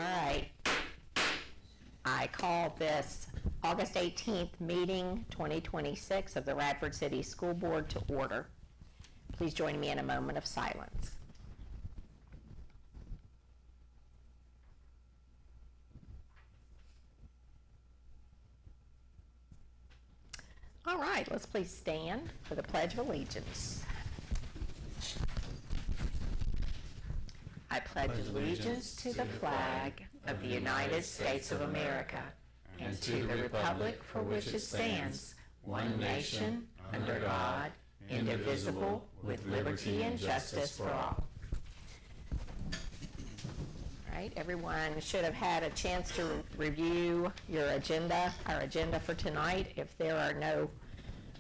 right. I call this August 18th meeting 2026 of the Radford City School Board to order. Please join me in a moment of silence. All right, let's please stand for the Pledge of Allegiance. I pledge allegiance to the flag of the United States of America and to the republic for which it stands, one nation, under God, indivisible, with liberty and justice for all. All right, everyone should have had a chance to review your agenda, our agenda for tonight. If there are no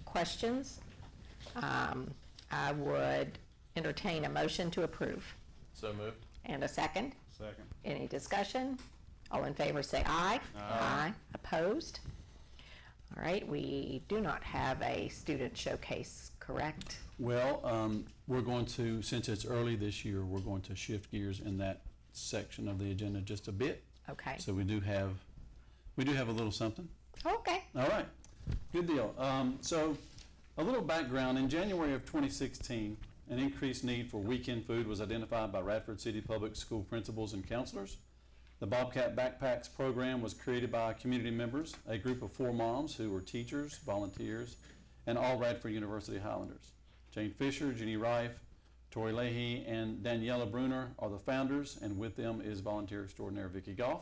questions, I would entertain a motion to approve. So moved. And a second? Second. Any discussion? All in favor say aye. Aye. Opposed? All right, we do not have a student showcase, correct? Well, we're going to, since it's early this year, we're going to shift gears in that section of the agenda just a bit. Okay. So we do have a little something. Okay. All right, good deal. So a little background, in January of 2016, an increased need for weekend food was identified by Radford City Public School principals and counselors. The Bobcat Backpacks program was created by community members, a group of 4 moms who were teachers, volunteers, and all Radford University Highlanders. Jane Fisher, Jenny Rife, Tori Leahy, and Daniela Bruner are the founders, and with them is volunteer extraordinaire Vicki Goff.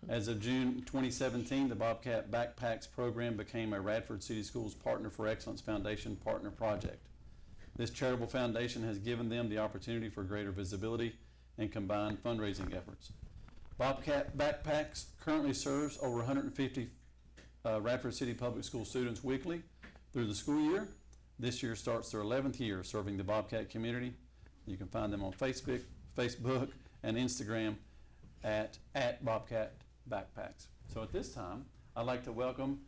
As of June 2017, the Bobcat Backpacks program became a Radford City Schools Partner for Excellence Foundation partner project. This charitable foundation has given them the opportunity for greater visibility and combined fundraising efforts. Bobcat Backpacks currently serves over 150 Radford City Public School students weekly through the school year. This year starts their 11th year serving the Bobcat community. You can find them on Facebook and Instagram at Bobcat Backpacks. So at this time, I'd like to welcome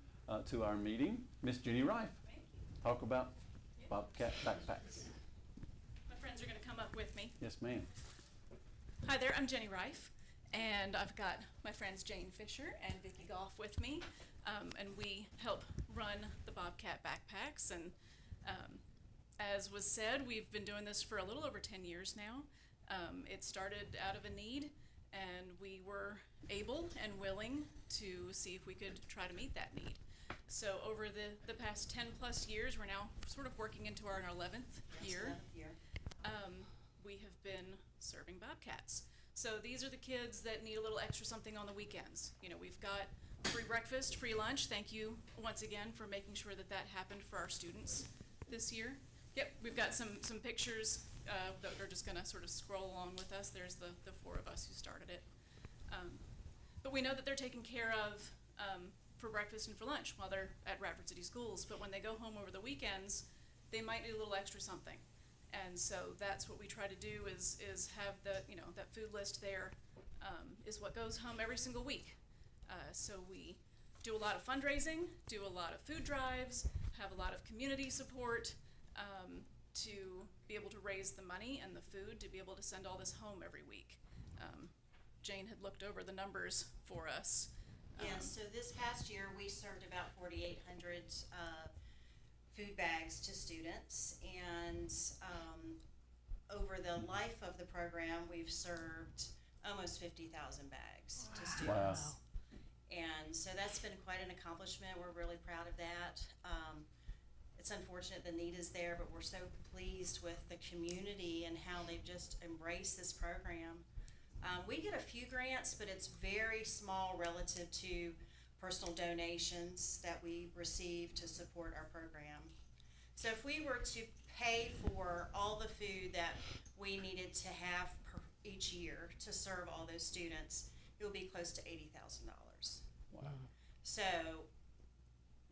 to our meeting Miss Jenny Rife. Thank you. Talk about Bobcat Backpacks. My friends are going to come up with me. Yes, ma'am. Hi there, I'm Jenny Rife, and I've got my friends Jane Fisher and Vicki Goff with me, and we help run the Bobcat Backpacks. And as was said, we've been doing this for a little over 10 years now. It started out of a need, and we were able and willing to see if we could try to meet that need. So over the past 10 plus years, we're now sort of working into our 11th year. We have been serving Bobcats. So these are the kids that need a little extra something on the weekends. You know, we've got free breakfast, free lunch. Thank you once again for making sure that that happened for our students this year. Yep, we've got some pictures that are just going to sort of scroll along with us. There's the 4 of us who started it. But we know that they're taken care of for breakfast and for lunch while they're at Radford City Schools, but when they go home over the weekends, they might need a little extra something. And so that's what we try to do is have that food list there is what goes home every single week. So we do a lot of fundraising, do a lot of food drives, have a lot of community support to be able to raise the money and the food to be able to send all this home every week. Jane had looked over the numbers for us. Yes, so this past year we served about 4,800 food bags to students, and over the life of the program we've served almost 50,000 bags to students. Wow. And so that's been quite an accomplishment. We're really proud of that. It's unfortunate the need is there, but we're so pleased with the community and how they've just embraced this program. We get a few grants, but it's very small relative to personal donations that we receive to support our program. So if we were to pay for all the food that we needed to have each year to serve all those students, it would be close to $80,000. Wow. So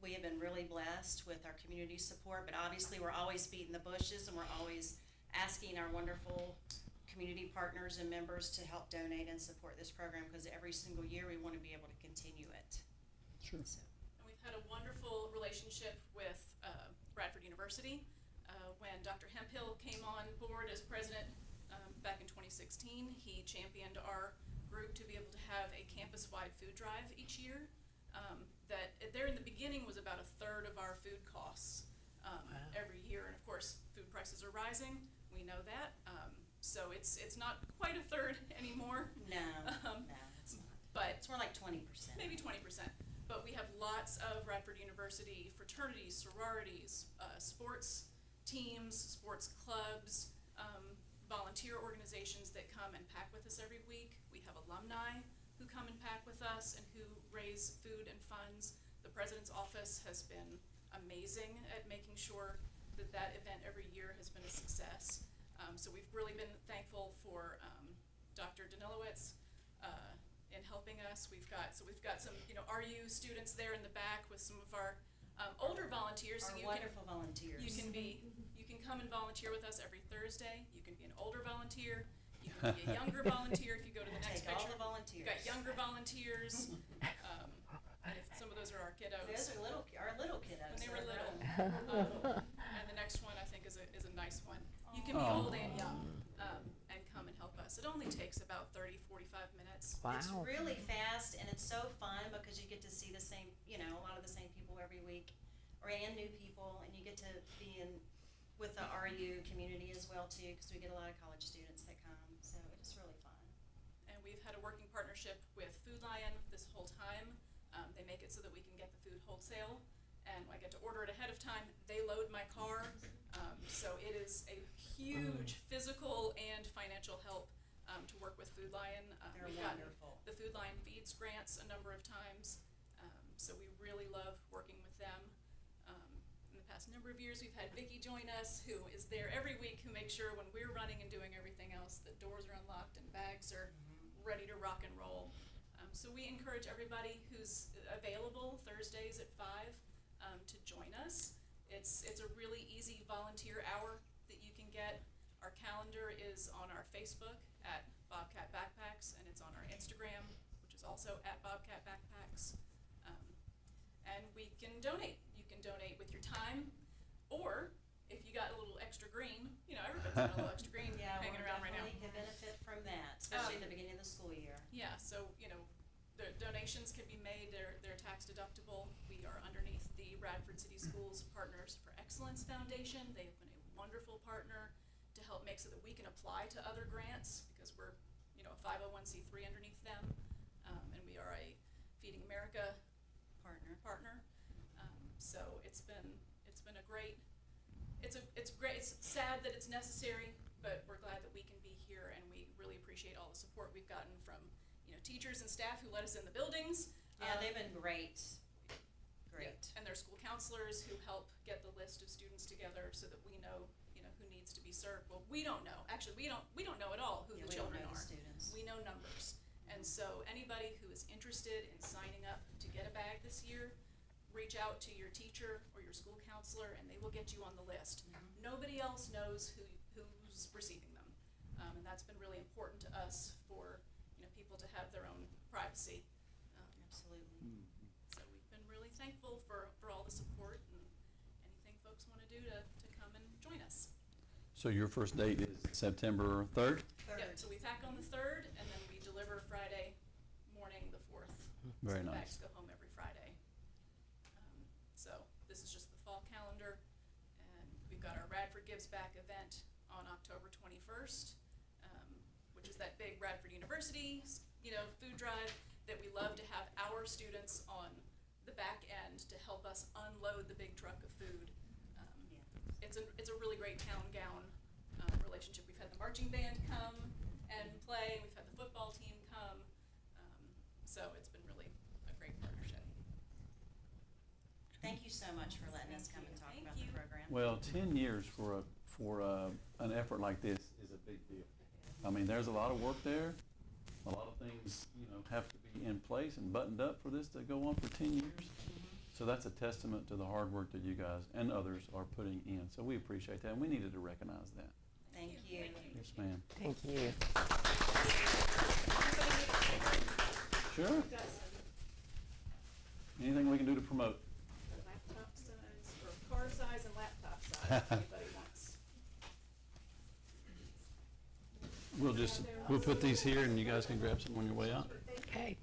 we have been really blessed with our community support, but obviously we're always beating the bushes, and we're always asking our wonderful community partners and members to help donate and support this program, because every single year we want to be able to continue it. Sure. So. And we've had a wonderful relationship with Radford University. When Dr. Hemphill came on board as president back in 2016, he championed our group to be able to have a campus-wide food drive each year. That there in the beginning was about a third of our food costs every year, and of course, food prices are rising. We know that, so it's not quite a third anymore. No, no, it's not. But It's more like 20%. maybe 20%. But we have lots of Radford University fraternities, sororities, sports teams, sports clubs, volunteer organizations that come and pack with us every week. We have alumni who come and pack with us and who raise food and funds. The president's office has been amazing at making sure that that event every year has been a success. So we've really been thankful for Dr. Danilowitz in helping us. We've got some RU students there in the back with some of our older volunteers. Our wonderful volunteers. You can come and volunteer with us every Thursday. You can be an older volunteer. You can be a younger volunteer if you go to the next Take all picture. the volunteers. We've got younger volunteers. And if some of those are our kiddos. Those are our little kiddos. When they that were are little. grown. And the next one I think is a nice one. You can be old and young and come and help us. It only takes about 30, 45 minutes. It's Wow. really fast and it's so fun because you get to see the same, a lot of the same people every week, and new people, and you get to be in with the RU community as well too, because we get a lot of college students that come, so it's really fun. And we've had a working partnership with Food Lion this whole time. They make it so that we can get the food wholesale, and I get to order it ahead of time. They load my car, so it is a huge physical and financial help to work with Food Lion. They're We've gotten wonderful. the Food Lion Feeds grants a number of times, so we really love working with them. In the past number of years, we've had Vicki join us, who is there every week, who makes sure when we're running and doing everything else, that doors are unlocked and bags are ready to rock and roll. So we encourage everybody who's available Thursdays at 5 to join us. It's a really easy volunteer hour that you can get. Our calendar is on our Facebook at Bobcat Backpacks, and it's on our Instagram, which is also at Bobcat Backpacks. And we can donate. You can donate with your time, or if you got a little extra green, everybody's got a little extra green Yeah, hanging we're around right now. definitely can benefit from that, especially at the beginning of the school year. Yeah, so, the donations can be made, they're tax deductible. We are underneath the Radford City Schools Partners for Excellence Foundation. They have been a wonderful partner to help make so that we can apply to other grants, because we're, a 501c3 underneath them. And we are a Feeding America partner. So it's been a great, it's great, it's sad that it's necessary, but we're glad that we can be here, and we really appreciate all the support we've gotten from teachers and staff who let us in the buildings. Yeah, they've been great. Yeah, and their school counselors who help get the list of students together so that we know, who needs to be served. Well, we don't know. Actually, we don't know at all who Yeah, the we don't children know the are. students. We know numbers. And so anybody who is interested in signing up to get a bag this year, reach out to your teacher or your school counselor, and they will get you on the list. Nobody else knows who's receiving them. And that's been really important to us for people to have their own privacy. Absolutely. So we've been really thankful for all the support and anything folks want to do to come and join us. So your first date is September 3rd? Yep, so we pack on the 3rd, and then we deliver Friday morning, the 4th. Very So the nice. bags go home every Friday. So this is just the fall calendar, and we've got our Radford Gives Back event on October 21st, which is that big Radford University, food drive that we love to have our students on the back end to help us unload the big truck of food. It's a really great town gown relationship. We've had the marching band come and play. We've had the football team come. So it's been really a great partnership. Thank you so much for letting us come and talk Thank about you. the program. Well, 10 years for an effort like this is a big deal. I mean, there's a lot of work there. A lot of things, have to be in place and buttoned up for this to go on for 10 years. So that's a testament to the hard work that you guys and others are putting in. So we appreciate that, and we needed to recognize that. Thank you. Yes, ma'am. Thank you. Sure. Anything we can do to promote? Laptop size, or car size and laptop size, if anybody wants. We'll we'll put these here and you guys can grab some on your way out. Okay,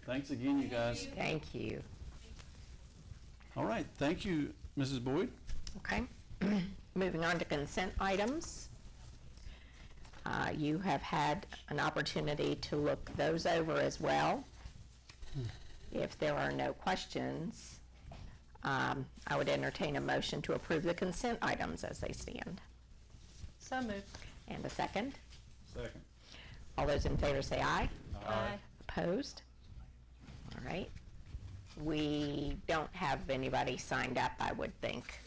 Thanks again, you guys. thank you. All right, thank you, Mrs. Boyd. Okay, moving on to consent items. You have had an opportunity to look those over as well. If there are no questions, I would entertain a motion to approve the consent items as they stand. So moved. And a second. Second. All those in favor say aye. Aye. Opposed? All right. We don't have anybody signed up, I would think.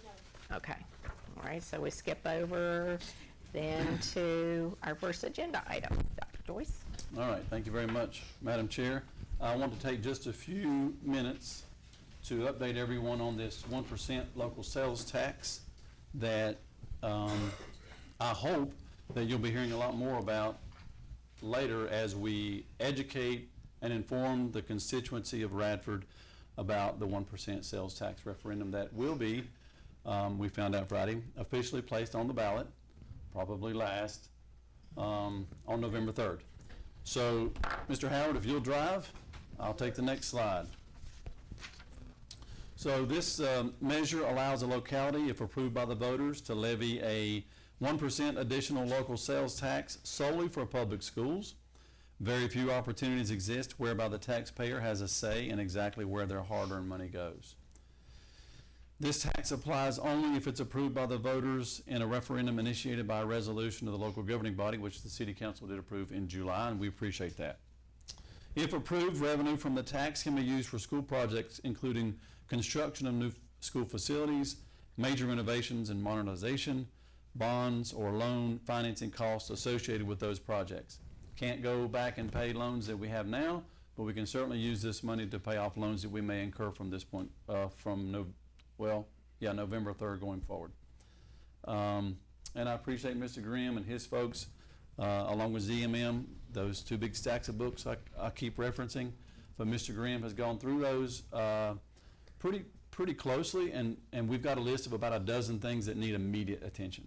Okay. All right, so we skip over then to our first agenda item. Dr. Joyce? All right, thank you very much, Madam Chair. I want to take just a few minutes to update everyone on this 1% local sales tax that I hope that you'll be hearing a lot more about later as we educate and inform the constituency of Radford about the 1% sales tax referendum that will be, we found out Friday, officially placed on the ballot, probably last, on November 3rd. So, Mr. Howard, if you'll drive, I'll take the next slide. So this measure allows a locality, if approved by the voters, to levy a 1% additional local sales tax solely for public schools. Very few opportunities exist whereby the taxpayer has a say in exactly where their hard-earned money goes. This tax applies only if it's approved by the voters in a referendum initiated by a resolution of the local governing body, which the City Council did approve in July, and we appreciate that. If approved, revenue from the tax can be used for school projects, including construction of new school facilities, major renovations and modernization, bonds or loan financing costs associated with those projects. Can't go back and pay loans that we have now, but we can certainly use this money to pay off loans that we may incur from this point, November 3rd going forward. And I appreciate Mr. Grimm and his folks, along with ZMM, those two big stacks of books I keep referencing. But Mr. Grimm has gone through those pretty closely, and we've got a list of about a dozen things that need immediate attention.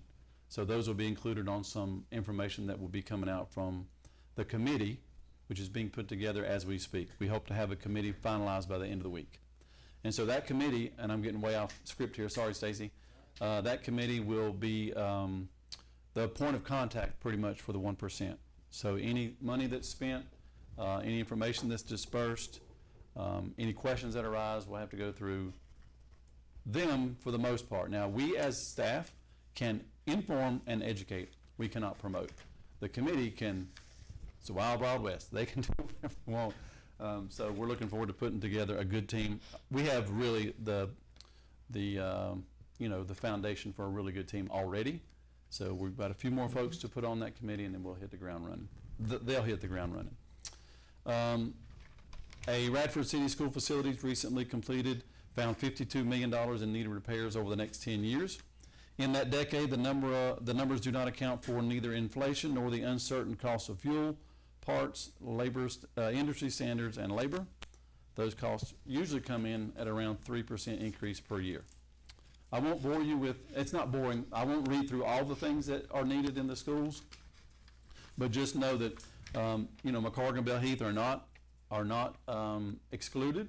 So those will be included on some information that will be coming out from the committee, which is being put together as we speak. We hope to have a committee finalized by the end of the week. And so that committee, and I'm getting way off script here, sorry Stacy, that committee will be the point of contact pretty much for the 1%. So any money that's spent, any information that's dispersed, any questions that arise, we'll have to go through them for the most part. Now, we as staff can inform and educate. We cannot promote. The committee can, it's the wild, wild west. They can do whatever they want. So we're looking forward to putting together a good team. We have really the foundation for a really good team already. So we've got a few more folks to put on that committee, and then we'll hit the ground running. They'll hit the ground running. A Radford City School Facilities recently completed found $52 million in needed repairs over the next 10 years. In that decade, the numbers do not account for neither inflation nor the uncertain cost of fuel, parts, labor, industry standards, and labor. Those costs usually come in at around 3% increase per year. I won't bore you with, it's not boring, I won't read through all the things that are needed in the schools, but just know that, McCargan and Belheath are not excluded,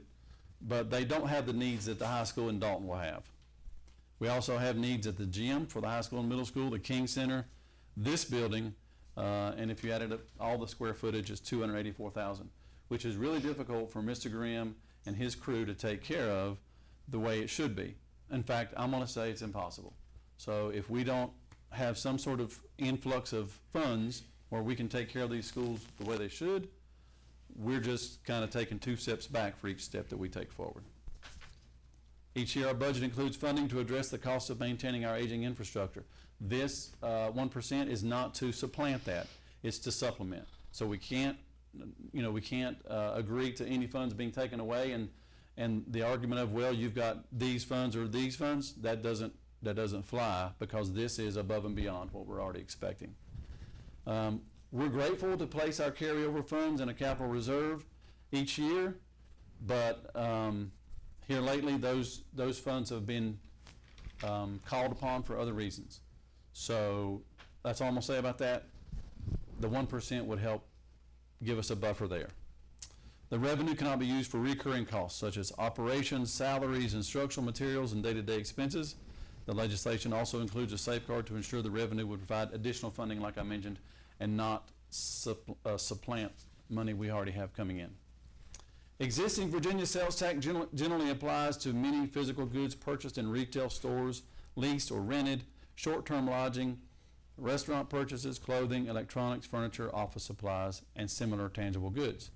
but they don't have the needs that the high school in Dalton will have. We also have needs at the gym for the high school and middle school, the King Center, this building, and if you added up all the square footage, it's 284,000, which is really difficult for Mr. Grimm and his crew to take care of the way it should be. In fact, I'm going to say it's impossible. So if we don't have some sort of influx of funds where we can take care of these schools the way they should, we're just kind of taking 2 steps back for each step that we take forward. Each year, our budget includes funding to address the cost of maintaining our aging infrastructure. This 1% is not to supplant that; it's to supplement. So we can't, agree to any funds being taken away, and the argument of, well, you've got these funds or these funds, that doesn't fly, because this is above and beyond what we're already expecting. We're grateful to place our carryover funds in a capital reserve each year, but here lately, those funds have been called upon for other reasons. So that's all I'm going to say about that. the 1% would help give us a buffer there. The revenue cannot be used for recurring costs such as operations, salaries, instructional materials, and day-to-day expenses. The legislation also includes a safeguard to ensure the revenue would provide additional funding, like I mentioned, and not supplant money we already have coming in. Existing Virginia sales tax generally applies to many physical goods purchased in retail stores, leased or rented, short-term lodging, restaurant purchases, clothing, electronics, furniture, office supplies, and similar tangible goods.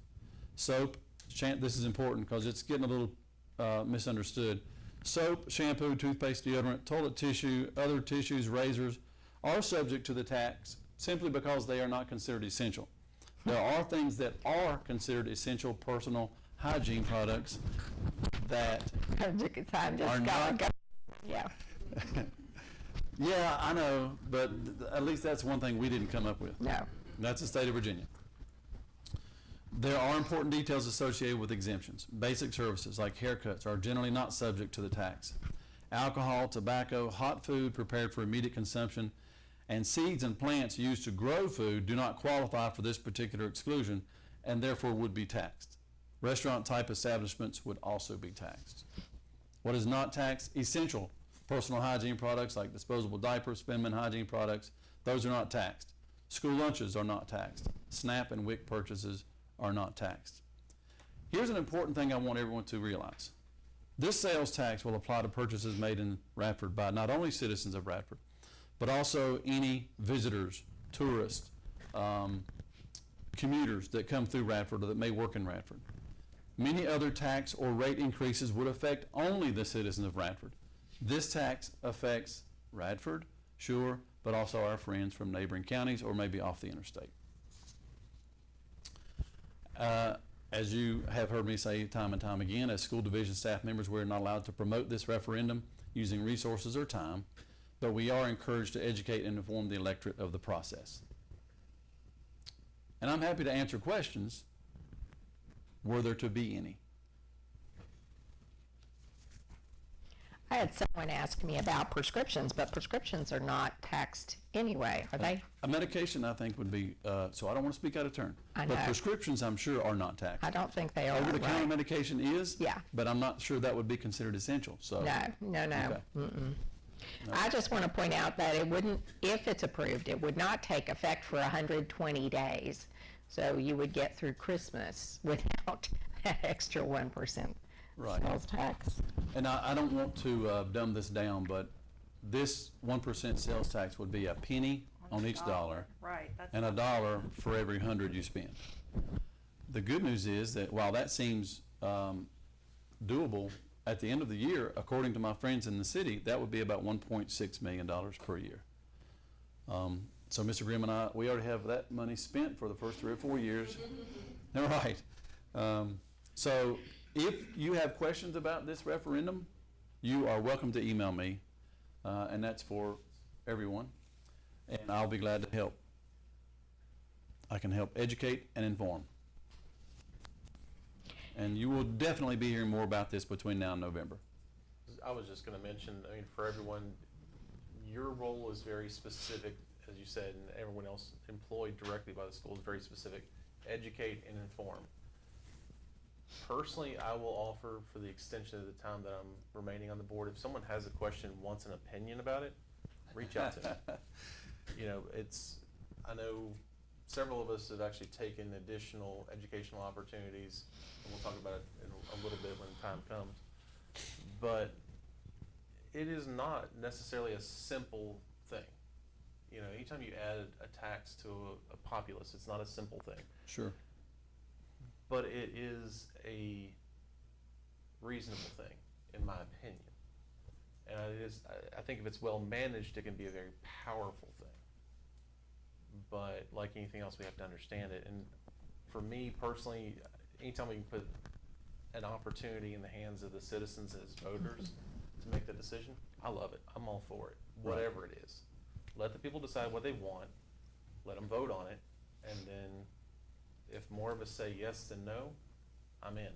Soap, this is important because it's getting a little misunderstood. Soap, shampoo, toothpaste, deodorant, toilet tissue, other tissues, razors are subject to the tax simply because they are not considered essential. There are things that are considered essential personal hygiene products that are not. Yeah. Yeah, I know, but at least that's one thing we didn't come up with. No. That's the state of Virginia. There are important details associated with exemptions. Basic services like haircuts are generally not subject to the tax. Alcohol, tobacco, hot food prepared for immediate consumption, and seeds and plants used to grow food do not qualify for this particular exclusion and therefore would be taxed. Restaurant type establishments would also be taxed. What is not taxed? Essential personal hygiene products like disposable diapers, feminine hygiene products, those are not taxed. School lunches are not taxed. SNAP and WIC purchases are not taxed. Here's an important thing I want everyone to realize. This sales tax will apply to purchases made in Radford by not only citizens of Radford, but also any visitors, tourists, commuters that come through Radford or that may work in Radford. Many other tax or rate increases would affect only the citizens of Radford. This tax affects Radford, sure, but also our friends from neighboring counties or maybe off the interstate. As you have heard me say time and time again, as school division staff members, we're not allowed to promote this referendum using resources or time, but we are encouraged to educate and inform the electorate of the process. And I'm happy to answer questions, were there to be any. I had someone ask me about prescriptions, but prescriptions are not taxed anyway, are they? A medication, I think, would be, so I don't want to speak out of turn. I But know. prescriptions, I'm sure, are not taxed. I don't think they are. Over-the-counter right? medication is? Yeah. But I'm not sure that would be considered essential, so. No. Okay. Mm-mm. I just want to point out that it wouldn't, if it's approved, it would not take effect for 120 days. So you would get through Christmas without that extra 1% Right. sales tax. And I don't want to dumb this down, but this 1% sales tax would be a penny on each dollar Right. That's and $1 for every 100 you spend. The good news is that while that seems doable, at the end of the year, according to my friends in the city, that would be about $1.6 million per year. So Mr. Grimm and I, we already have that money spent for the first 3 or 4 years. All right. So if you have questions about this referendum, you are welcome to email me, and that's for everyone, and I'll be glad to help. I can help educate and inform. And you will definitely be hearing more about this between now and November. I was just going to mention, I mean, for everyone, your role is very specific, as you said, and everyone else employed directly by the school is very specific. Educate and inform. Personally, I will offer for the extension of the time that I'm remaining on the board, if someone has a question, wants an opinion about it, reach out to me. You know, I know several of us have actually taken additional educational opportunities, and we'll talk about it in a little bit when the time comes. But it is not necessarily a simple thing. You know, anytime you add a tax to a populace, it's not a simple thing. Sure. But it is a reasonable thing, in my opinion. And I think if it's well managed, it can be a very powerful thing. But like anything else, we have to understand it. And for me personally, anytime we can put an opportunity in the hands of the citizens as voters to make the decision, I love it. I'm all for it, whatever it is. Let the people decide what they want, let them vote on it, and then if more of us say yes than no, I'm in.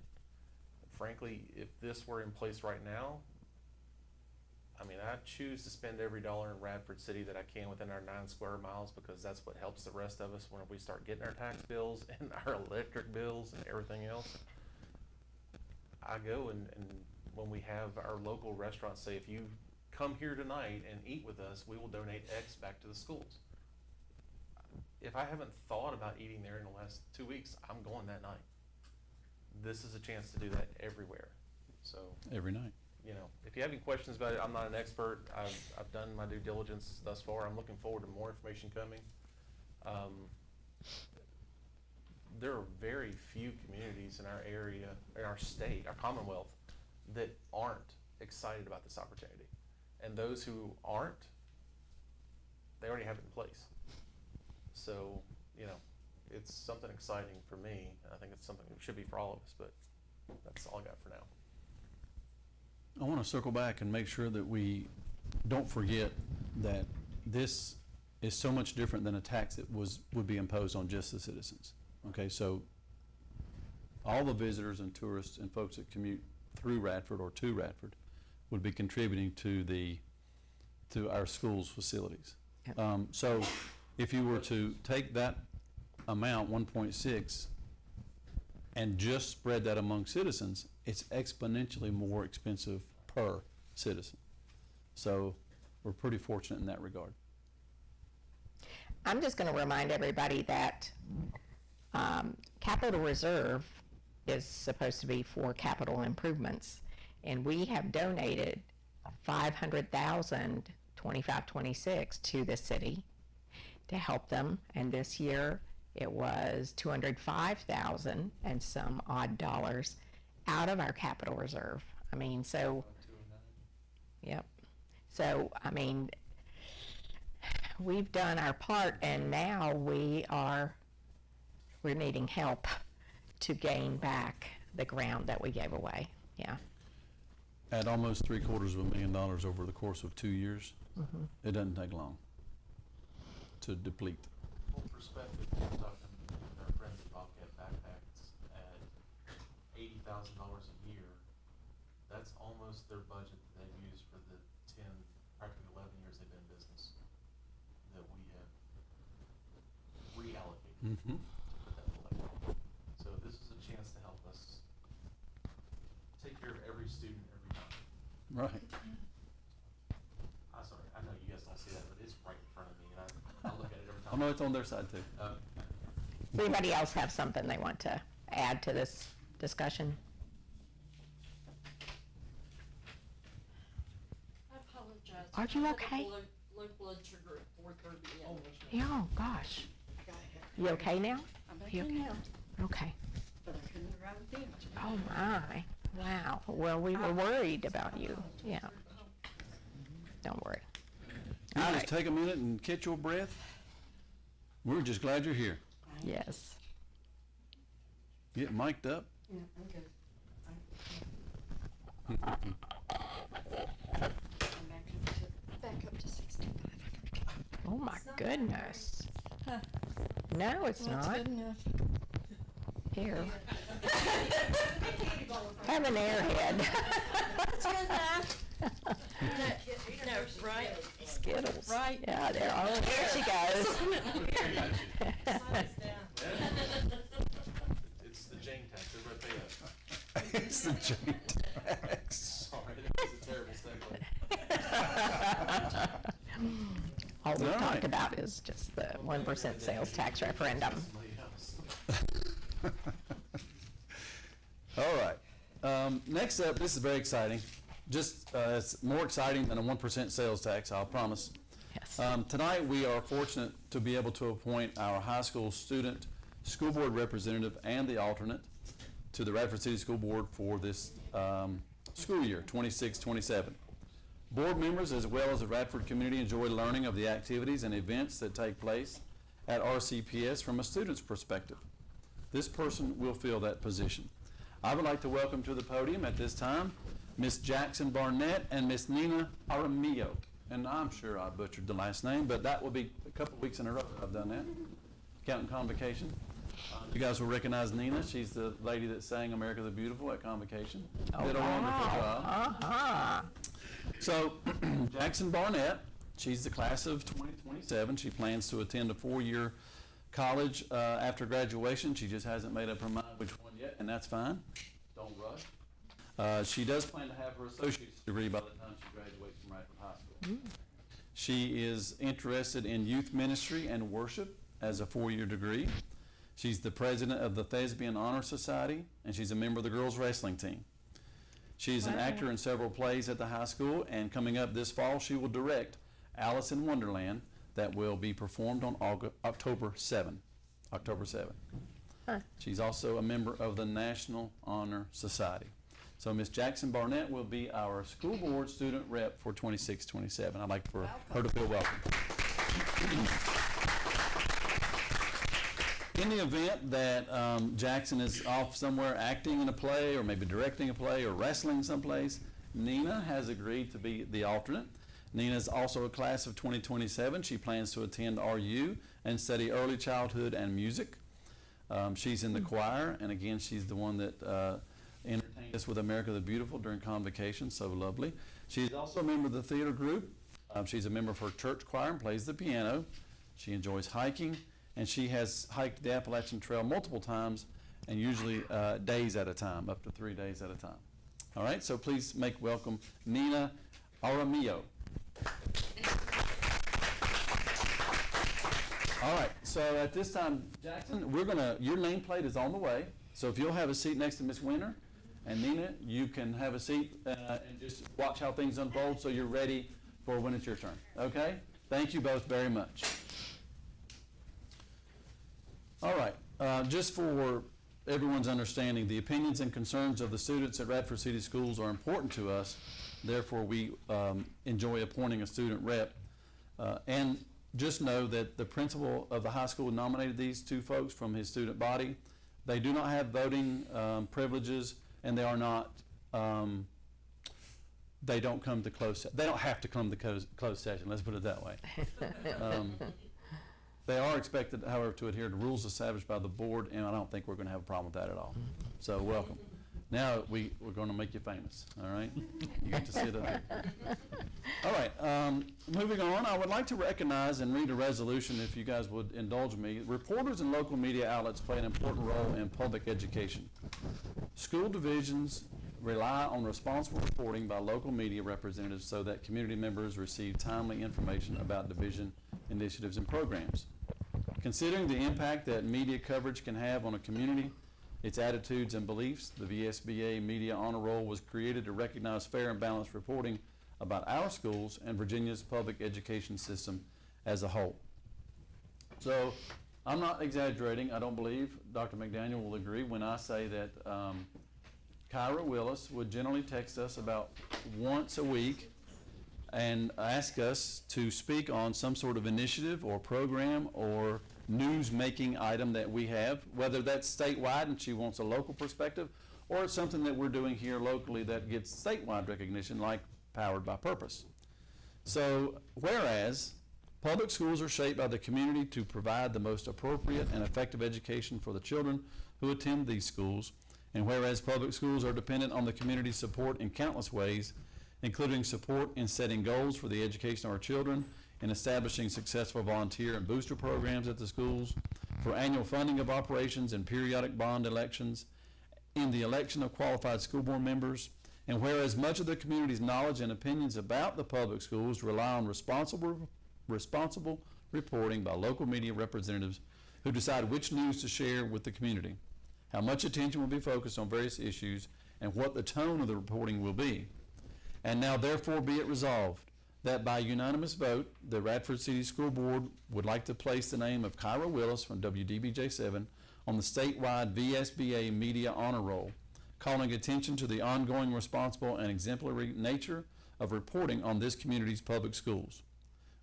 Frankly, if this were in place right now, I mean, I choose to spend every dollar in Radford City that I can within our 9 square miles, because that's what helps the rest of us when we start getting our tax bills and our electric bills and everything else. I go and when we have our local restaurants say, if you come here tonight and eat with us, we will donate X back to the schools. If I haven't thought about eating there in the last 2 weeks, I'm going that night. This is a chance to do that everywhere. So, Every night. you know, if you have any questions about it, I'm not an expert. I've done my due diligence thus far. I'm looking forward to more information coming. There are very few communities in our area, in our state, our Commonwealth, that aren't excited about this opportunity. And those who aren't, they already have it in place. So, you know, it's something exciting for me. I think it's something that should be for all of us, but that's all I got for now. I want to circle back and make sure that we don't forget that this is so much different than a tax that would be imposed on just the citizens. Okay, so all the visitors and tourists and folks that commute through Radford or to Radford would be contributing to our schools' facilities. So if you were to take that amount, 1.6, and just spread that among citizens, it's exponentially more expensive per citizen. So we're pretty fortunate in that regard. I'm just going to remind everybody that capital reserve is supposed to be for capital improvements, and we have donated $500,000, 25-26, to the city to help them, and this year it was $205,000 and some odd dollars out of our capital reserve. I mean, so, yep. So, I mean, we've done our part, and now we're needing help to gain back the ground that we gave away. Yeah. At almost $750,000 over the course of 2 years, it doesn't take long to deplete. For perspective, we're talking with our friends at Bobcat Backpacks at $80,000 a year. That's almost their budget that they've used for the 10, practically 11 years they've been in business, that we have reallocated to put that collective. So this is a chance to help us take care of every student every time. Right. I'm sorry, I know you guys don't see that, but it's right in front of me, and I look at it every time. I know it's on their side too. Does anybody else have something they want to add to this discussion? I apologize. Are you I had a okay? Low blood sugar at 4:30 a.m. Yeah, oh, gosh. You okay now? I'm back You in now, Okay. but I couldn't drive it in. Oh, my. Wow. Well, we were worried about you. Yeah. Don't worry. You All just right. take a minute and catch your breath. We're just glad you're here. Yes. Get mic'd up. Yeah, I'm good. I'm back up to 6,500. Oh, my goodness. Huh. No, it's Well, that's not. good enough. Here. Have an airhead. That's good enough. No, right? Skittles. Right. Yeah, there. Oh, there she goes. It's the Jane tax, everybody pay up. It's the joint tax. Sorry, that was a terrible segue. All we've All right. talked about is just the 1% sales tax referendum. Somebody else. All right. Next up, this is very exciting. Just, it's more exciting than a 1% sales tax, I'll promise. Yes. Tonight, we are fortunate to be able to appoint our high school student school board representative and the alternate to the Radford City School Board for this school year, 26-27. Board members, as well as the Radford community, enjoy learning of the activities and events that take place at RCPS from a student's perspective. This person will fill that position. I would like to welcome to the podium at this time Miss Jackson Barnett and Miss Nina Aramillo. And I'm sure I butchered the last name, but that will be a couple weeks in a row I've done that. Counting Convocation. You guys will recognize Nina. She's the lady that sang America the Beautiful at Convocation. Did a wonderful job. So Jackson Barnett, she's the class of 2027. She plans to attend a 4-year college after graduation. She just hasn't made up her mind which one yet, and that's fine. Don't rush. She does plan to have her associate's degree by the time she graduates from Radford High School. She is interested in youth ministry and worship as a 4-year degree. She's the president of the Thespian Honor Society, and she's a member of the girls wrestling team. She's an actor in several plays at the high school, and coming up this fall, she will direct Alice in Wonderland that will be performed on October 7. October 7. She's also a member of the National Honor Society. So Ms. Jackson Barnett will be our school board student rep for 26-27. I'd like for her to feel welcome. In the event that Jackson is off somewhere acting in a play or maybe directing a play or wrestling someplace, Nina has agreed to be the alternate. Nina is also a class of 2027. She plans to attend RU and study early childhood and music. She's in the choir, and again, she's the one that entertained us with America the Beautiful during convocation, so lovely. She's also a member of the theater group. She's a member of her church choir and plays the piano. She enjoys hiking, and she has hiked the Appalachian Trail multiple times, and usually days at a time, up to 3 days at a time. All right, so please make welcome Nina Aramillo. All right, so at this time, Jackson, your nameplate is on the way, so if you'll have a seat next to Miss Winter, and Nina, you can have a seat and just watch how things unfold so you're ready for when it's your turn, okay? Thank you both very much. All right, just for everyone's understanding, the opinions and concerns of the students at Radford City Schools are important to us. Therefore, we enjoy appointing a student rep. And just know that the principal of the high school nominated these two folks from his student body. They do not have voting privileges, and they are not, they don't come to they don't have to come to closed session, let's put it that way. They are expected, however, to adhere to rules established by the board, and I don't think we're going to have a problem with that at all. So welcome. Now we're going to make you famous, all right? You get to sit up here. All right, moving on, I would like to recognize and read a resolution, if you guys would indulge me. Reporters and local media outlets play an important role in public education. School divisions rely on responsible reporting by local media representatives so that community members receive timely information about division initiatives and programs. Considering the impact that media coverage can have on a community, its attitudes and beliefs, the VSBA Media Honor Roll was created to recognize fair and balanced reporting about our schools and Virginia's public education system as a whole. So I'm not exaggerating. I don't believe Dr. McDaniel will agree when I say that Kyra Willis would generally text us about once a week and ask us to speak on some sort of initiative or program or news-making item that we have, whether that's statewide and she wants a local perspective, or it's something that we're doing here locally that gets statewide recognition, like Powered by Purpose. So, whereas public schools are shaped by the community to provide the most appropriate and effective education for the children who attend these schools, and whereas public schools are dependent on the community's support in countless ways, including support in setting goals for the education of our children, in establishing successful volunteer and booster programs at the schools, for annual funding of operations and periodic bond elections, in the election of qualified school board members, and whereas much of the community's knowledge and opinions about the public schools rely on responsible reporting by local media representatives who decide which news to share with the community, how much attention will be focused on various issues, and what the tone of the reporting will be. And now therefore be it resolved that by unanimous vote, the Radford City School Board would like to place the name of Kyra Willis from WDBJ7 on the statewide VSBA Media Honor Roll, calling attention to the ongoing responsible and exemplary nature of reporting on this community's public schools.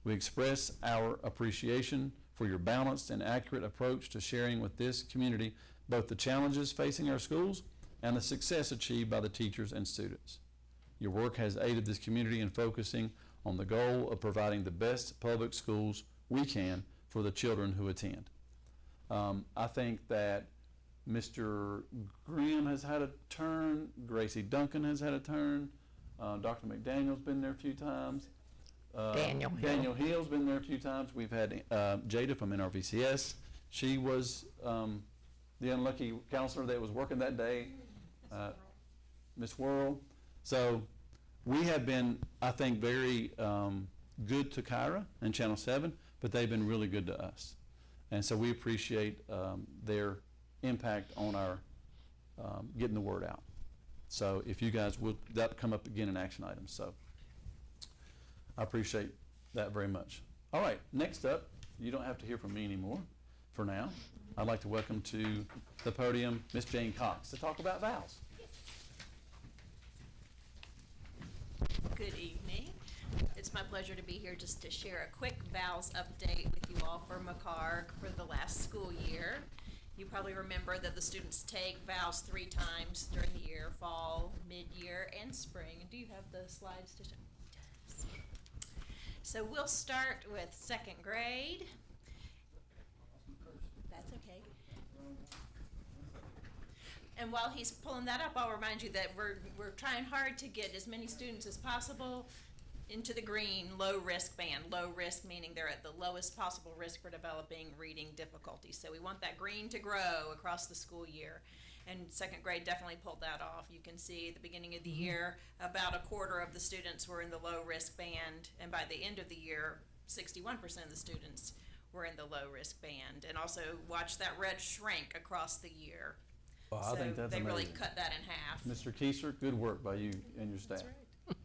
We express our appreciation for your balanced and accurate approach to sharing with this community both the challenges facing our schools and the success achieved by the teachers and students. Your work has aided this community in focusing on the goal of providing the best public schools we can for the children who attend. I think that Mr. Grimm has had a turn, Gracie Duncan has had a turn, Dr. McDaniel's been there a few times. Daniel Hill. Daniel Hill's been there a few times. We've had Jada from NRVCS. She was the unlucky counselor that was working that day, Miss Worrell. So we have been, I think, very good to Kyra and Channel 7, but they've been really good to us. And so we appreciate their impact on our getting the word out. So if you guys would, that'll come up again in action items. So I appreciate that very much. All right, next up, you don't have to hear from me anymore for now. I'd like to welcome to the podium Miss Jane Cox to talk about vows. Good evening. It's my pleasure to be here just to share a quick vows update with you all for McCarg for the last school year. You probably remember that the students take vows 3 times during the year, fall, mid-year, and spring. And do you have the slides to show? Yes. So we'll start with 2nd grade. That's okay. And while he's pulling that up, I'll remind you that we're trying hard to get as many students as possible into the green low risk band. Low risk meaning they're at the lowest possible risk for developing reading difficulty. So we want that green to grow across the school year. And 2nd grade definitely pulled that off. You can see at the beginning of the year, about a quarter of the students were in the low risk band. And by the end of the year, 61% of the students were in the low risk band. And also watch that red shrink across the year. Well, So I think that's they amazing. really cut that in half. Mr. Keiser, good work by you and your staff. That's right.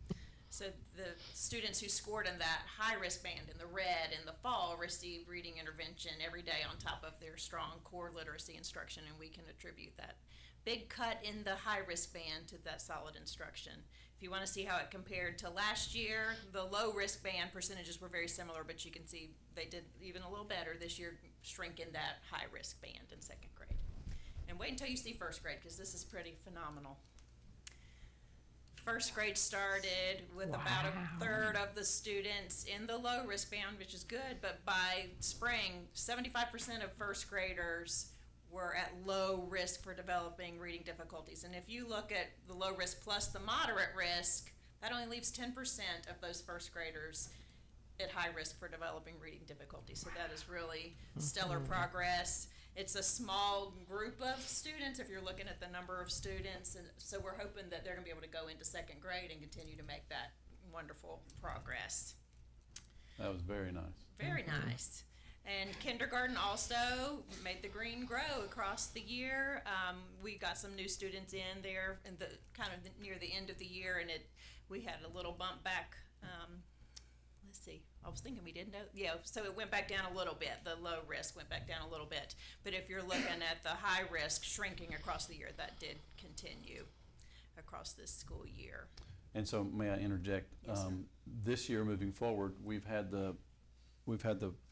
So the students who scored in that high-risk band in the red in the fall received reading intervention every day on top of their strong core literacy instruction, and we can attribute that big cut in the high-risk band to that solid instruction. If you want to see how it compared to last year, the low-risk band percentages were very similar, but you can see they did even a little better this year, shrinking that high-risk band in 2nd grade. And wait until you see 1st grade, because this is pretty phenomenal. 1st grade started with about a third of the students in the low risk band, which is good, but by spring, 75% of 1st graders were at low risk for developing reading difficulties. And if you look at the low risk plus the moderate risk, that only leaves 10% of those 1st graders at high risk for developing reading difficulties. So that is really stellar progress. It's a small group of students if you're looking at the number of students, and so we're hoping that they're going to be able to go into 2nd grade and continue to make that wonderful progress. That was very nice. Very nice. And kindergarten also made the green grow across the year. We got some new students in there in the kind of near the end of the year, and we had a little bump back. Let's see. I was thinking we didn't know. Yeah, so it went back down a little bit. The low risk went back down a little bit. But if you're looking at the high risk shrinking across the year, that did continue across this school year. And so may I interject? Yes, sir. This year moving forward, we've had the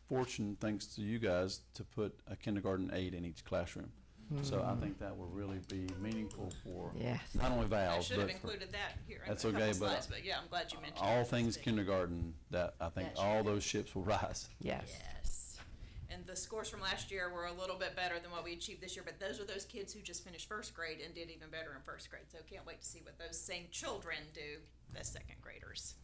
fortune, thanks to you guys, to put a kindergarten aide in each classroom. So I think that will really be meaningful for Yes. not only I vows, should have but for included that here in That's a couple okay, but slides, but yeah, I'm glad you mentioned all it. things kindergarten, that I think That's all right. those ships will rise. Yes. Yes. And the scores from last year were a little bit better than what we achieved this year, but those are those kids who just finished 1st grade and did even better in 1st grade. So can't wait to see what those same children do as 2nd graders.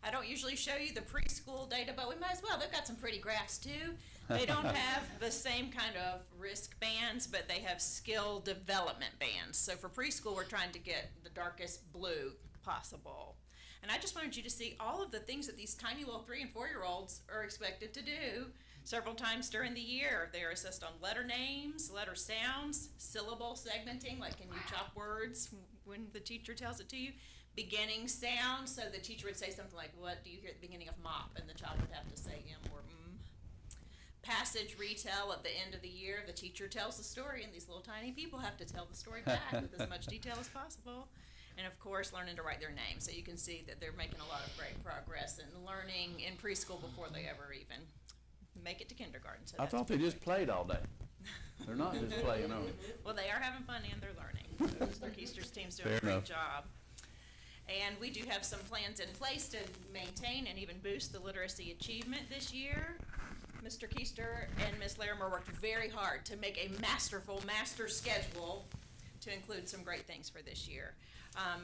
I don't usually show you the preschool data, but we might as well. They've got some pretty graphs too. They don't have the same kind of risk bands, but they have skill development bands. So for preschool, we're trying to get the darkest blue possible. And I just wanted you to see all of the things that these tiny little 3- and 4-year-olds are expected to do several times during the year. They are assessed on letter names, letter sounds, syllable segmenting, like can you chop words when the teacher tells it to you, beginning sounds, so the teacher would say something like, what do you hear at the beginning of mop? And the child would have to say M or M. Passage retell at the end of the year, the teacher tells the story, and these little tiny people have to tell the story back with as much detail as possible. And of course, learning to write their name. So you can see that they're making a lot of great progress and learning in preschool before they ever even make it to kindergarten. So I that's thought they great. just played all day. They're not just playing, are they? Well, they are having fun and they're learning. Mr. Keister's team's doing Fair a great enough. job. And we do have some plans in place to maintain and even boost the literacy achievement this year. Mr. Keister and Ms. Larimer worked very hard to make a masterful master schedule to include some great things for this year.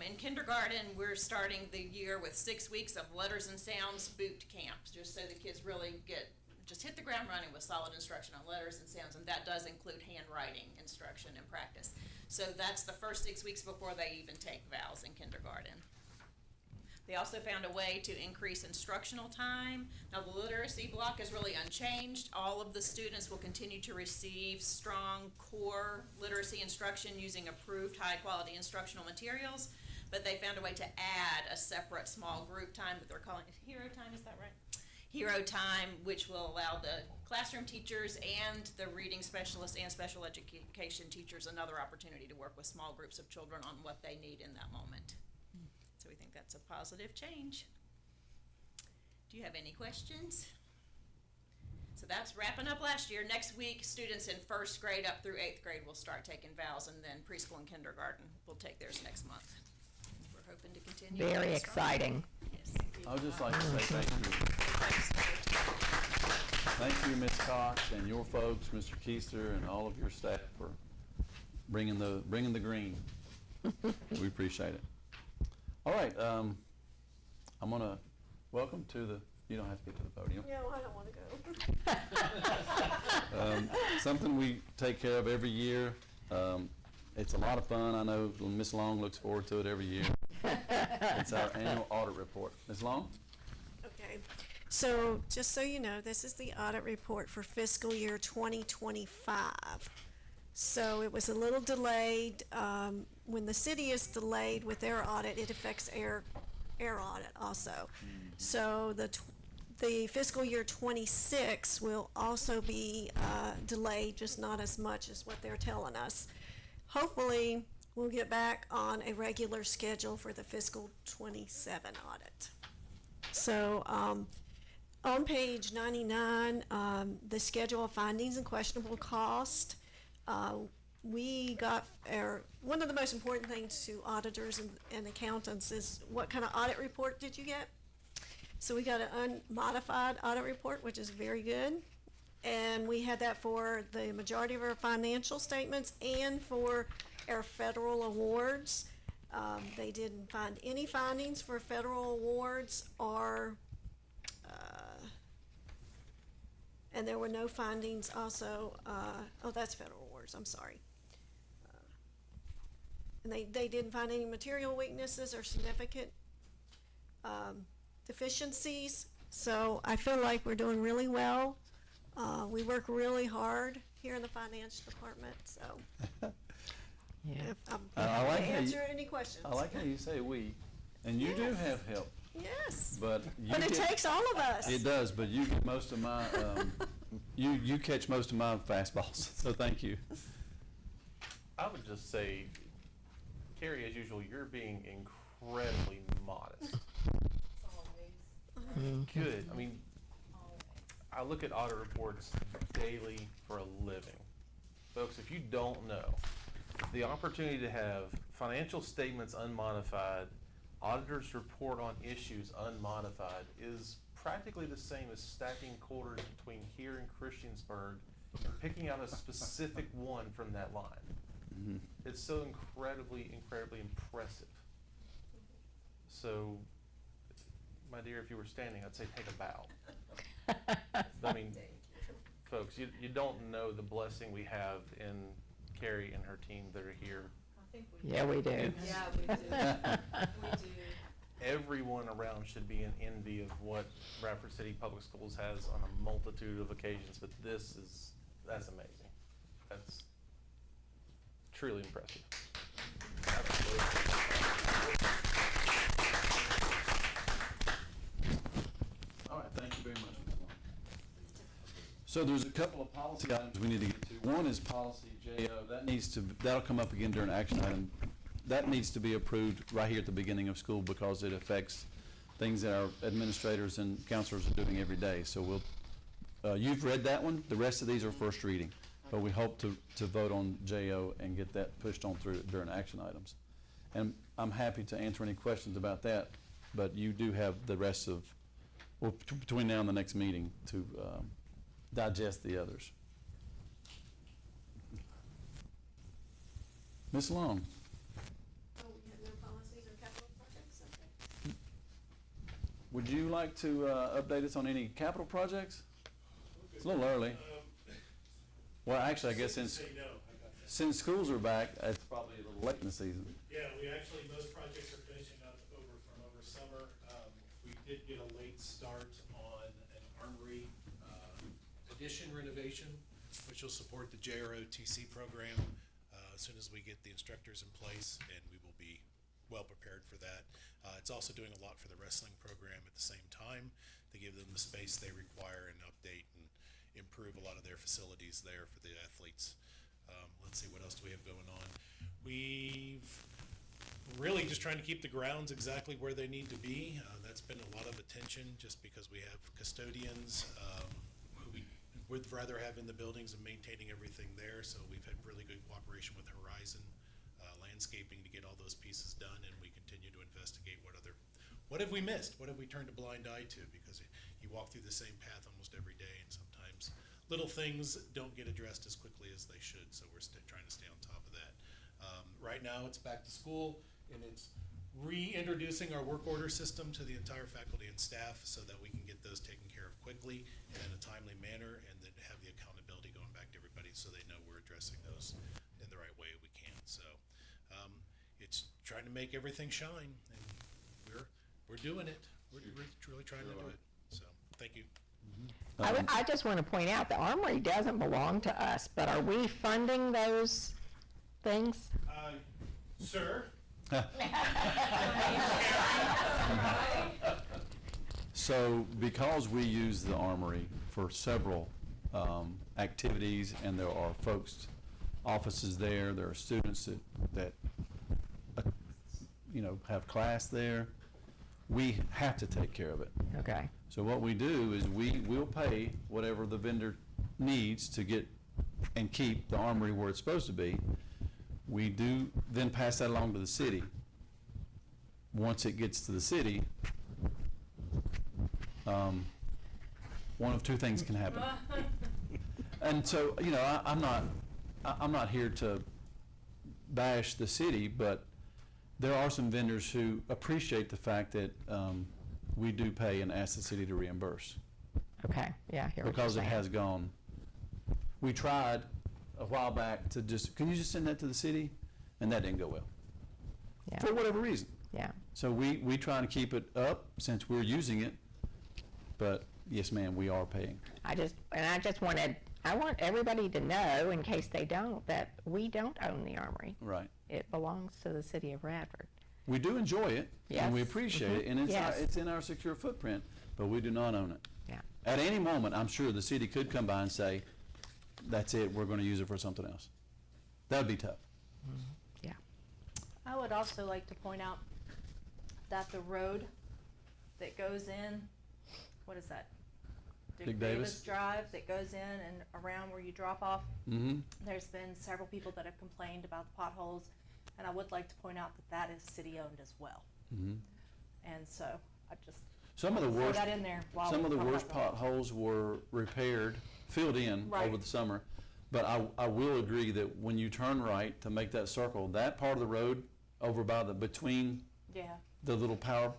In kindergarten, we're starting the year with 6 weeks of letters and sounds boot camp, just so the kids really just hit the ground running with solid instruction on letters and sounds, and that does include handwriting instruction and practice. So that's the first 6 weeks before they even take vowels in kindergarten. They also found a way to increase instructional time. Now, the literacy block is really unchanged. All of the students will continue to receive strong core literacy instruction using approved high-quality instructional materials, but they found a way to add a separate small group time that they're calling hero time, is that right? Hero time, which will allow the classroom teachers and the reading specialists and special education teachers another opportunity to work with small groups of children on what they need in that moment. So we think that's a positive change. Do you have any questions? So that's wrapping up last year. Next week, students in first grade up through 8th grade will start taking vowels, and then preschool and kindergarten will take theirs next month. We're hoping to continue. Very that strong. exciting. Yes. I would just like to say thank you. Thanks. Thank you, Ms. Cox, and your folks, Mr. Keister, and all of your staff for bringing the green. We appreciate it. All right, I'm gonna welcome to the, you don't have to get to the podium. No, I don't wanna go. Something we take care of every year. It's a lot of fun. I know Ms. Long looks forward to it every year. It's our annual audit report. Ms. Long? Okay, so just so you know, this is the audit report for fiscal year 2025. So it was a little delayed. When the city is delayed with their audit, it affects air audit also. So the fiscal year 26 will also be delayed, just not as much as what they're telling us. Hopefully, we'll get back on a regular schedule for the fiscal 27 audit. So on page 99, the schedule of findings and questionable cost, we got one of the most important things to auditors and accountants is what kind of audit report did you get? So we got an unmodified audit report, which is very good. And we had that for the majority of our financial statements and for our federal awards. They didn't find any findings for federal awards and there were no findings also, oh, that's federal awards, I'm sorry. And they didn't find any material weaknesses or significant deficiencies. So I feel like we're doing really well. We work really hard here in the finance department, so. Yeah. If I'm I like to how you- answer any questions. I like how you say we, and you do Yes. have help, Yes, but you but it get- takes all of us. It does, but you get most of my, you catch most of my fastballs, so thank you. I would just say, Carrie, as usual, you're being incredibly modest. Good. I mean, I look at audit reports daily for a living. Folks, if you don't know, the opportunity to have financial statements unmodified, auditors report on issues unmodified is practically the same as stacking quarters between here and Christiansburg and picking out a specific one from that line. It's so incredibly, incredibly impressive. So, my dear, if you were standing, I'd say take a bow. I mean, folks, you don't know the blessing we have in Carrie and her team that are here. Yeah, we do. It's- Yeah, we do. We do. Everyone around should be in envy of what Bradford City Public Schools has on a multitude of occasions, but that's amazing. That's truly impressive. All right, thank you very much, Ms. Long. So there's a couple of policy items we need to get to. One is policy JO. That'll come up again during action item. That needs to be approved right here at the beginning of school because it affects things that our administrators and counselors are doing every day. So you've read that one. The rest of these are first reading. But we hope to vote on JO and get that pushed on through during action items. And I'm happy to answer any questions about that, but you do have the rest of, between now and the next meeting to digest the others. Ms. Long? Oh, we have no policies or capital projects, okay. Would you like to update us on any capital projects? It's a little early. Well, actually, I guess since schools are back, it's probably a little late in the season. Yeah, we actually, most projects are finishing up over summer. We did get a late start on an armory addition renovation, which will support the JROTC program as soon as we get the instructors in place, and we will be well prepared for that. It's also doing a lot for the wrestling program at the same time to give them the space they require and update and improve a lot of their facilities there for the athletes. Let's see, what else do we have going on? We've really just trying to keep the grounds exactly where they need to be. That's been a lot of attention just because we have custodians who we would rather have in the buildings and maintaining everything there. So we've had really good cooperation with Horizon Landscaping to get all those pieces done, and we continue to investigate what have we missed? What have we turned a blind eye to? Because you walk through the same path almost every day, and sometimes little things don't get addressed as quickly as they should. So we're trying to stay on top of that. Right now, it's back to school, and it's reintroducing our work order system to the entire faculty and staff so that we can get those taken care of quickly and in a timely manner, and then have the accountability going back to everybody so they know we're addressing those in the right way we can. So it's trying to make everything shine, and we're doing it. We're really trying to do it. So thank you. I just want to point out, the armory doesn't belong to us, but are we funding those things? Sir? So because we use the armory for several activities, and there are folks, offices there are students that have class there, we have to take care of it. Okay. So what we do is we will pay whatever the vendor needs to get and keep the armory where it's supposed to be. We do then pass that along to the city. Once it gets to the city, one of two things can happen. And so, I'm not here to bash the city, but there are some vendors who appreciate the fact that we do pay and ask the city to reimburse. Okay, yeah, I hear what you're Because it saying. has gone. We tried a while back to can you just send that to the city? And that didn't go well, Yeah, for whatever reason. yeah. So we try to keep it up since we're using it, but yes, ma'am, we are paying. I want everybody to know, in case they don't, that we don't own the armory. Right. It belongs to the city of Radford. We do enjoy it, and we Yes. appreciate it, and Yes. it's in our secure footprint, but we do not own it. Yeah. At any moment, I'm sure the city could come by and say, that's it, we're gonna use it for something else. That'd be tough. Yeah. I would also like to point out that the road that goes in, what is that? Dick Davis? Drive that goes in and around where you drop off. Mm-hmm. There's been several people that have complained about the potholes, and I would like to point out that is city-owned as well. Mm-hmm. And so I just Some of the throw worst, that in there while some we of the talk worst about the road. potholes were repaired, filled in Right. over the summer. But I will agree that when you turn right to make that circle, that part of the road over by between Yeah. the little power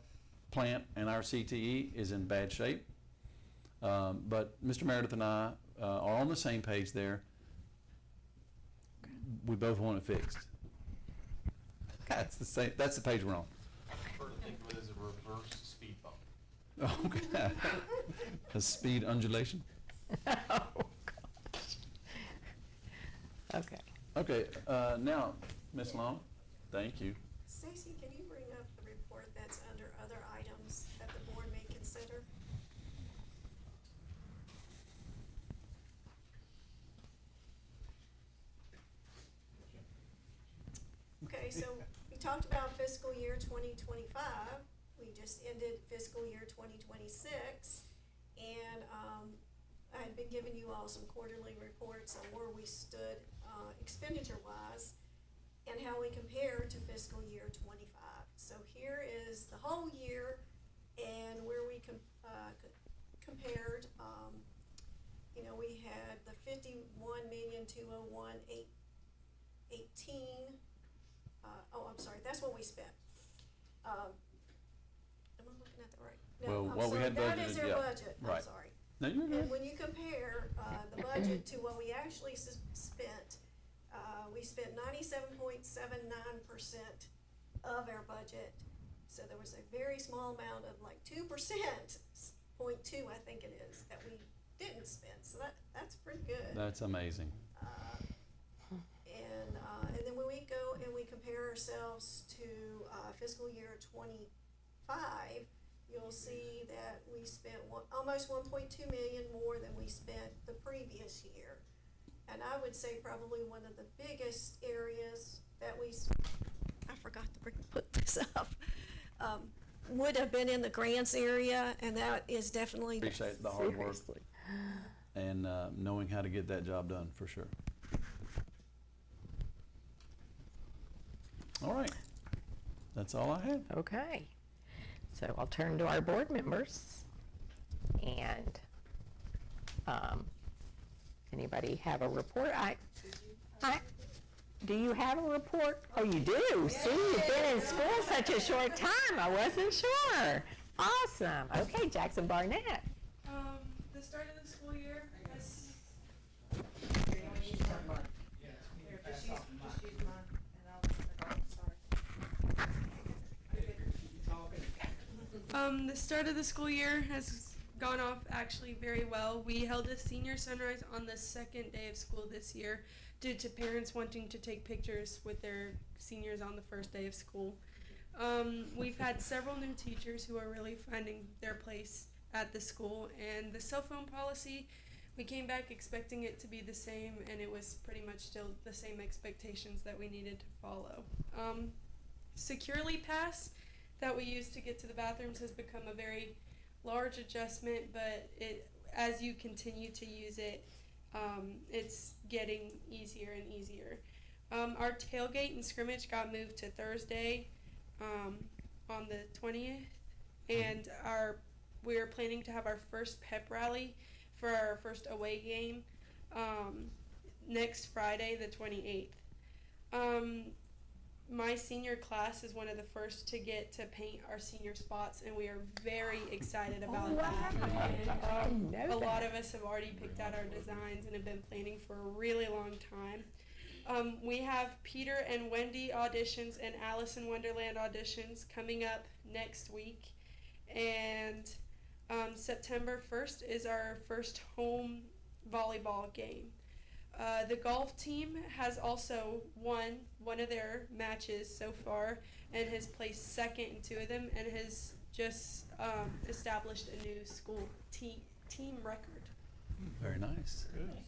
plant and our CTE is in bad shape. But Mr. Meredith and I are on the same page there. We both want it fixed. That's the page we're on. I prefer to think of it as a reverse speed bump. Okay. A speed undulation? Oh, gosh. Okay. Okay, now, Ms. Long, thank you. Stacy, can you bring up the report that's under other items that the board may consider? Okay, so we talked about fiscal year 2025. We just ended fiscal year 2026. And I had been giving you all some quarterly reports on where we stood expenditure-wise and how we compare to fiscal year 25. So here is the whole year and where we compared. We had the 51,201,818 I'm sorry, that's what we spent. Am I looking at the right? No, Well, I'm what we sorry, had that is budgeted, their yeah, budget, I'm right. sorry. No, you're And good. when you compare, the budget to what we actually spent, we spent 97.79% of our budget. So there was a very small amount of like 2%, 0.2 I think it is, that we didn't spend, so that's pretty good. That's amazing. And then when we go and we compare ourselves to fiscal year '25, you'll see that we spent almost 1.2 million more than we spent the previous year. And I would say probably one of the biggest areas that I forgot to put this up, would have been in the grants area, and that is definitely. Appreciate the hard work Seriously. and knowing how to get that job done, for sure. All right, that's all I have. Okay, so I'll turn to our board members, and, anybody have a report? Do you have a report? Oh, you do? See, you've been in school such a short time, I wasn't sure. Awesome, okay, Jackson Barnett. The start of the school year has. The start of the school year has gone off actually very well. We held a senior sunrise on the second day of school this year due to parents wanting to take pictures with their seniors on the first day of school. We've had several new teachers who are really finding their place at the school, and the cell phone policy, we came back expecting it to be the same, and it was pretty much still the same expectations that we needed to follow. Securely Pass that we use to get to the bathrooms has become a very large adjustment, but as you continue to use it, it's getting easier and easier. Our tailgate and scrimmage got moved to Thursday on the 20th, and we are planning to have our first pep rally for our first away game next Friday, the 28th. My senior class is one of the first to get to paint our senior spots, and we are very excited about that. A lot of us have already picked out our designs and have been planning for a really long time. We have Peter and Wendy auditions and Alice in Wonderland auditions coming up next week, and September 1st is our first home volleyball game. The golf team has also won one of their matches so far and has placed second in two of them and has just established a new school team record. Very nice. Good.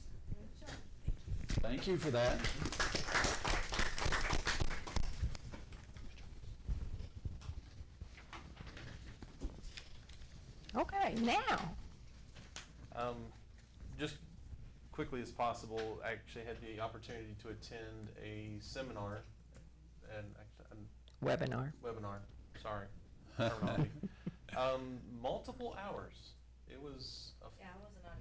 Thank you for that. Okay, now, Just quickly as possible, I actually had the opportunity to attend a seminar and webinar. webinar, sorry, terminology. Multiple hours. It was a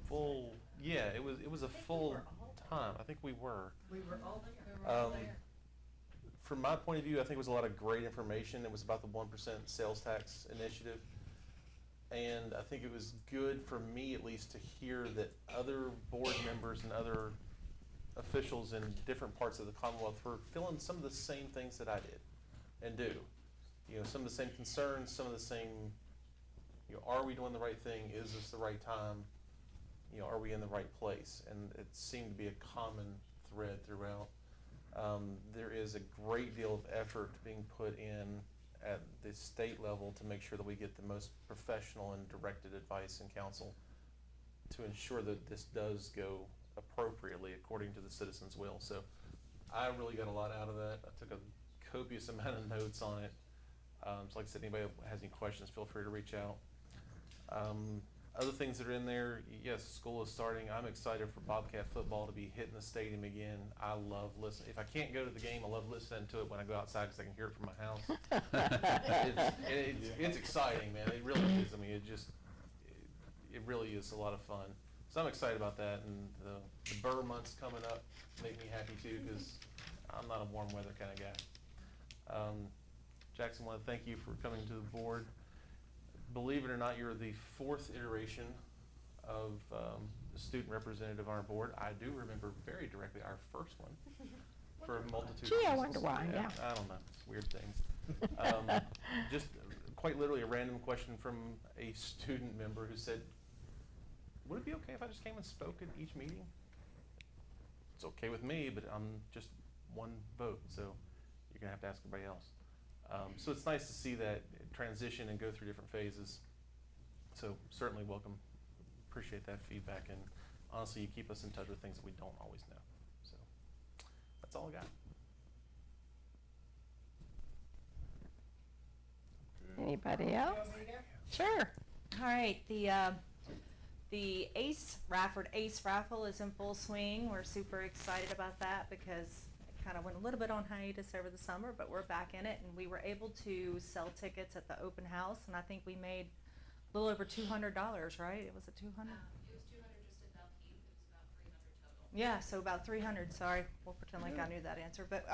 full, yeah, it was a full time. I think we were. We were all there. From my point of view, I think it was a lot of great information. It was about the 1% sales tax initiative. And I think it was good for me, at least, to hear that other board members and other officials in different parts of the Commonwealth were feeling some of the same things that I did and do. You know, some of the same concerns, some of the same, you know, are we doing the right thing? Is this the right time? You know, are we in the right place? And it seemed to be a common thread throughout. There is a great deal of effort being put in at the state level to make sure that we get the most professional and directed advice and counsel to ensure that this does go appropriately according to the citizens' will. So I really got a lot out of that. I took a copious amount of notes on it. So like I said, anybody has any questions, feel free to reach out. Other things that are in there, yes, school is starting. I'm excited for Bobcat football to be hitting the stadium again. I love listening. If I can't go to the game, I love listening to it when I go outside because I can hear it from my house. It's exciting, man. It really is. I mean, it really is a lot of fun. So I'm excited about that. And the Burr months coming up make me happy too because I'm not a warm weather kind of guy. Jackson, I want to thank you for coming to the board. Believe it or not, you're the 4th iteration of the student representative on our board. I do remember very directly our first one for a multitude of Gee, I reasons. wonder why, yeah. I don't know, it's a weird thing. Just quite literally a random question from a student member who said, would it be okay if I just came and spoke at each meeting? It's okay with me, but I'm just one vote, so you're gonna have to ask everybody else. So it's nice to see that transition and go through different phases. So certainly welcome, appreciate that feedback, and honestly, you keep us in touch with things that we don't always know. So that's all I got. Anybody else? Sure. All right, the Rafford Ace raffle is in full swing. We're super excited about that because it kind of went a little bit on hiatus over the summer, but we're back in it, and we were able to sell tickets at the open house, and I think we made a little over $200, right? It was a 200? It was 200 just at Bellkeep. It was about 300 total. Yeah, so about 300, sorry. We'll pretend like I knew that answer. But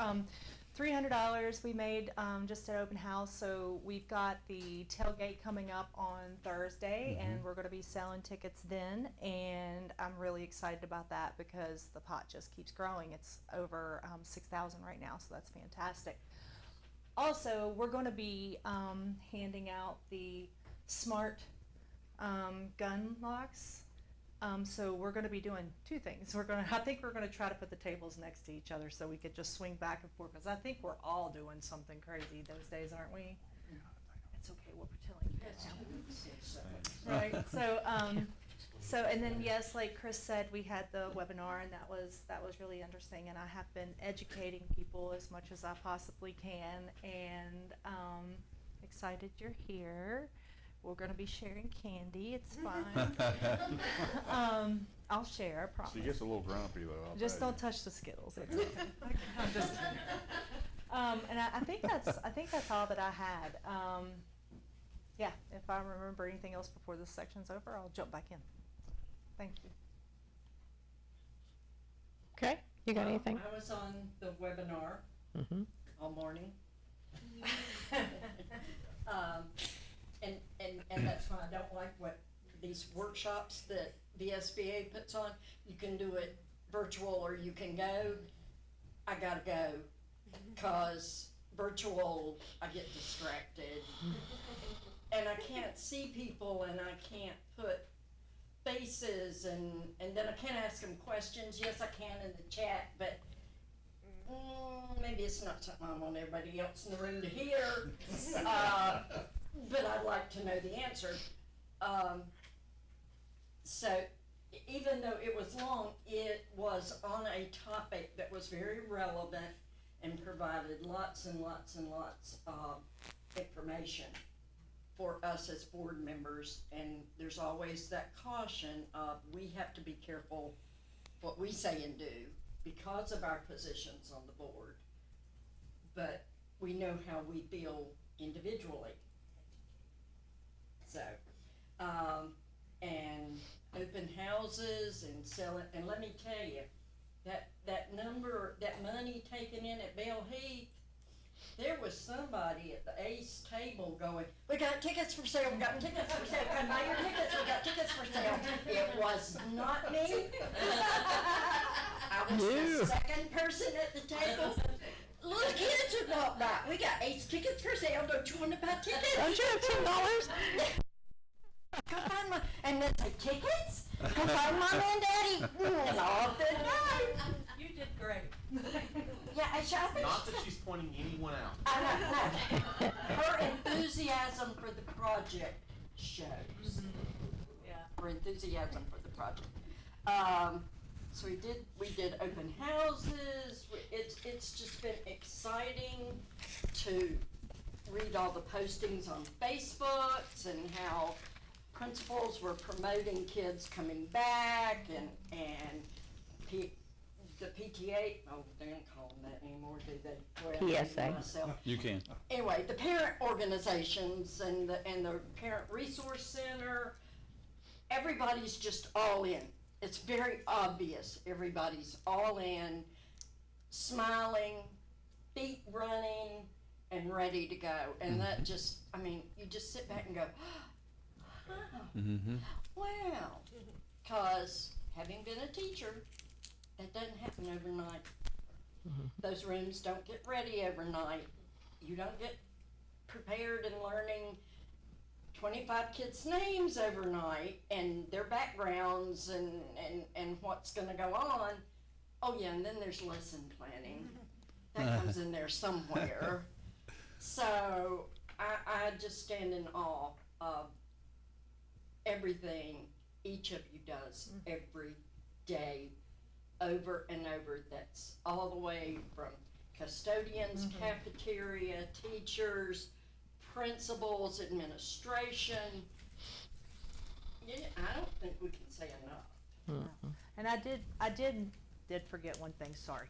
$300 we made just at open house. So we've got the tailgate coming up on Thursday, and we're going to be selling tickets then. And I'm really excited about that because the pot just keeps growing. It's over 6,000 right now, so that's fantastic. Also, we're going to be handing out the smart gun locks. So we're going to be doing 2 things. I think we're going to try to put the tables next to each other so we could just swing back and forth, because I think we're all doing something crazy those days, aren't we? It's okay, we'll pretend like you guys have. Right. So and then yes, like Chris said, we had the webinar, and that was really interesting. And I have been educating people as much as I possibly can, and excited you're here. We're going to be sharing candy. It's fine. I'll share, I promise. She gets a little grumpy though. I'll Just tell don't touch the Skittles. It's okay. I'm just kidding. And I think that's all that I had. Yeah, if I remember anything else before this section's over, I'll jump back in. Thank you. Okay, you got anything? I was on the webinar all morning. And that's why I don't like what these workshops that the SBA puts on. You can do it virtual or you can go. I gotta go, cause virtual, I get distracted. And I can't see people, and I can't put faces, and then I can't ask them questions. Yes, I can in the chat, but maybe it's not something I want everybody else in the room to hear. But I'd like to know the answer. So even though it was long, it was on a topic that was very relevant and provided lots and lots and lots of information for us as board members. And there's always that caution of we have to be careful what we say and do because of our positions on the board. But we know how we feel individually. So, and open houses and selling, and let me tell you, that money taken in at Bell Heath, there was somebody at the Ace table going, we got tickets for sale, we got tickets for sale, come buy your tickets, we got tickets for sale. It was not me. I was the second person at the table. Little kids would walk by. We got Ace tickets for sale. Don't you want to buy tickets? Don't you have $10? Go find my, and then say, tickets? Go find Mama and Daddy. And off they go. You did great. Yeah, I shopping. Not that she's pointing anyone out. I know. Her enthusiasm for the project shows. Yeah. Her enthusiasm for the project. So we did open houses. It's just been exciting to read all the postings on Facebook and how principals were promoting kids coming back, and the PTA, they don't call them that anymore, do they? Well, PSA. myself. You can. Anyway, the parent organizations and the Parent Resource Center, everybody's just all in. It's very obvious everybody's all in, smiling, feet running, and ready to go. And that just, I mean, you just sit back and go, Mm-hmm. wow. Cause having been a teacher, that doesn't happen overnight. Those rooms don't get ready overnight. You don't get prepared and learning 25 kids' names overnight and their backgrounds and what's gonna go on. Oh yeah, and then there's lesson planning. That comes in there somewhere. So I just stand in awe of everything each of you does every day, over and over. That's all the way from custodians, cafeteria, teachers, principals, administration. Yeah, I don't think we can say enough. And I did forget one thing, sorry.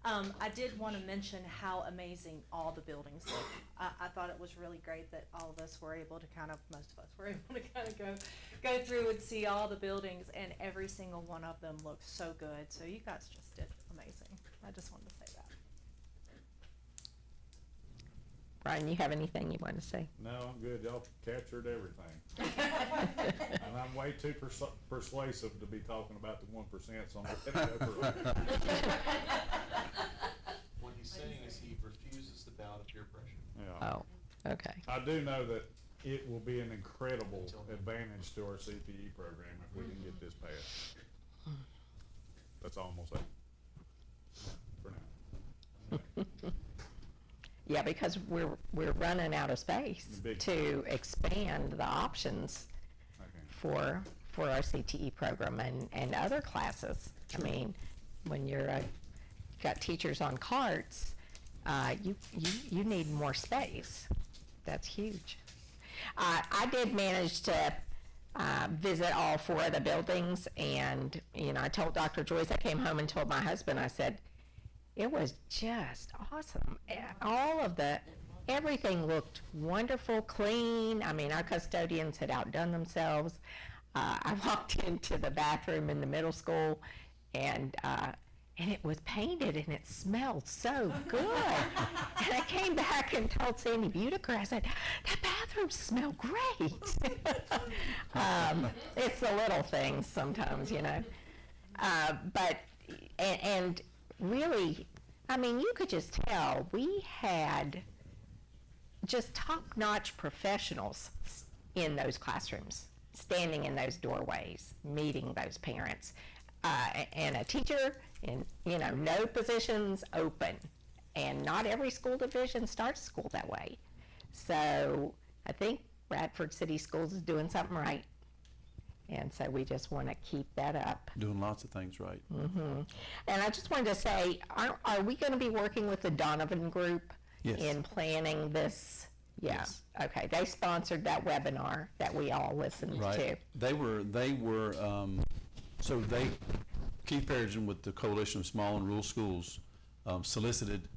I did want to mention how amazing all the buildings look. I thought it was really great that all of us were able to most of us were able to kind of go through and see all the buildings, and every single one of them looks so good. So you guys just did amazing. I just wanted to say that. Brian, you have anything you want to say? No, I'm good. Y'all captured everything. And I'm way too persuasive to be talking about the 1%, so I'm gonna go for it. What he's saying is he refuses to bow to peer pressure. Yeah. Oh, okay. I do know that it will be an incredible advantage to our CPE program if we can get this passed. That's all I'm gonna say for now. Yeah, because we're running out of space Big to expand the options Okay. for our CTE program and other classes. I mean, when you're got teachers on carts, you need more space. That's huge. I did manage to visit all 4 of the buildings, and I told Dr. Joyce, I came home and told my husband, I said, it was just awesome. Everything looked wonderful, clean. I mean, our custodians had outdone themselves. I walked into the bathroom in the middle school, and it was painted, and it smelled so good. And I came back and told Sandy Budiker, I said, that bathroom smelled great. It's the little things sometimes, but really, I mean, you could just tell we had just top-notch professionals in those classrooms, standing in those doorways, meeting those parents, and a teacher in, no positions open, and not every school division starts school that way. So I think Radford City Schools is doing something right. And so we just want to keep that up. Doing lots of things right. Mm-hmm. And I just wanted to say, are we going to be working with the Donovan Group Yes. in planning this? Yeah. Yes. Okay. They sponsored that webinar that we all listened Right. to. They were, Keith Perrigan with the Coalition of Small and Rural Schools solicited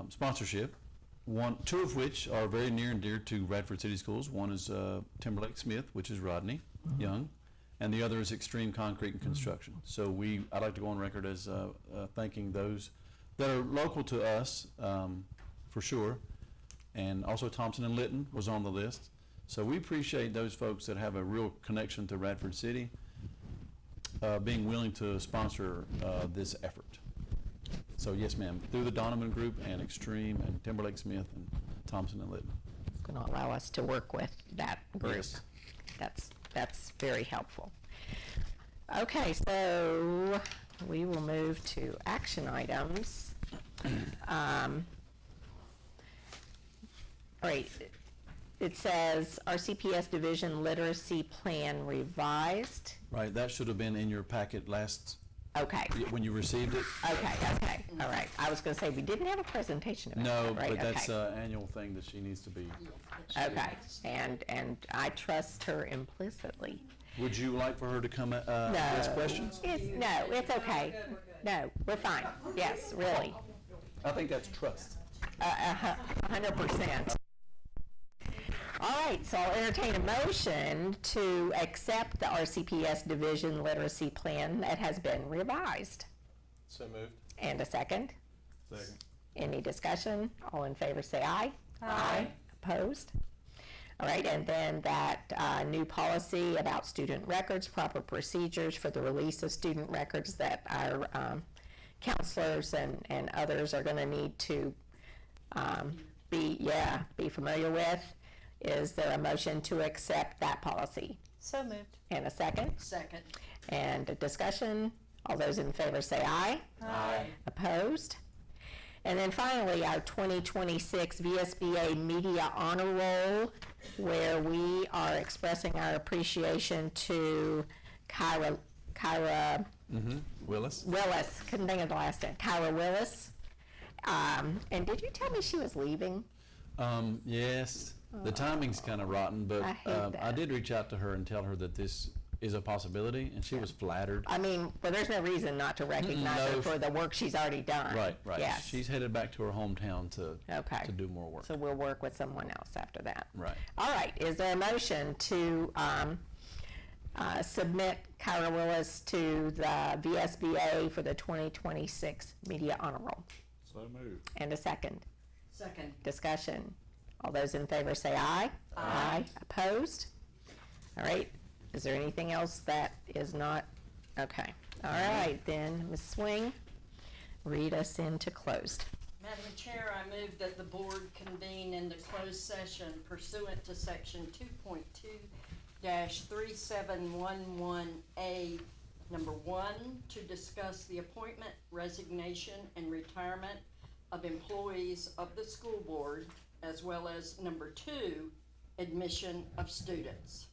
sponsorship. 2 of which are very near and dear to Radford City Schools. One is Timberlake Smith, which is Rodney Young, and the other is Extreme Concrete and Construction. So I'd like to go on record as thanking those that are local to us, for sure, and also Thompson and Lytton was on the list. So we appreciate those folks that have a real connection to Radford City being willing to sponsor this effort. So yes, ma'am, through the Donovan Group and Extreme and Timberlake Smith and Thompson and Lytton. It's going to allow us to work with that group. Yes. That's very helpful. Okay, so we will move to action items. All right, it says RCPS Division Literacy Plan revised. Right, that should have been in your packet Okay. when you received it. Okay, all right. I was going to say, we didn't have a presentation about No, that, right? but that's Okay. an annual thing that she needs to be. Okay, and I trust her implicitly. Would you like for her to come ask questions? No, it's okay. No, we're fine. Yes, really. I think that's trust. 100%. All right, so I'll entertain a motion to accept the RCPS Division Literacy Plan that has been revised. So moved. And a second? Second. Any discussion? All in favor say aye. Aye. Opposed? All right, and then that new policy about student records, proper procedures for the release of student records that our counselors and others are going to need to be familiar with. Is there a motion to accept that policy? So moved. And a second? Second. And a discussion? All those in favor say aye. Aye. Opposed? And then finally, our 2026 VSBA Media Honor Roll, where we are expressing our appreciation to Kyra Willis? Willis, couldn't think of the last name, Kyra Willis. And did you tell me she was leaving? Yes, the timing's kind of rotten, but I hate that. I did reach out to her and tell her that this is a possibility, and she was flattered. I mean, well, there's no reason not to recognize her no. for the work she's already done. Right. Yes. She's headed back to her hometown to Okay. do more work. So we'll work with someone else after that. Right. All right, is there a motion to submit Kyra Willis to the VSBA for the 2026 Media Honor Roll? So moved. And a second? Second. Discussion. All those in favor say aye. Aye. Opposed? All right. Is there anything else that is not? Okay. All right, then, Ms. Swing, read us into closed. Madam Chair, I move that the board convene in the closed session pursuant to section 2.2-3711A, number 1, to discuss the appointment, resignation, and retirement of employees of the school board, as well as number 2, admission of students.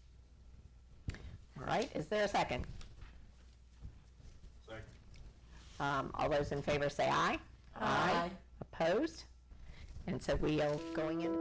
All right, is there a second? Second. All those in favor say aye. Aye. Opposed? And so we are going into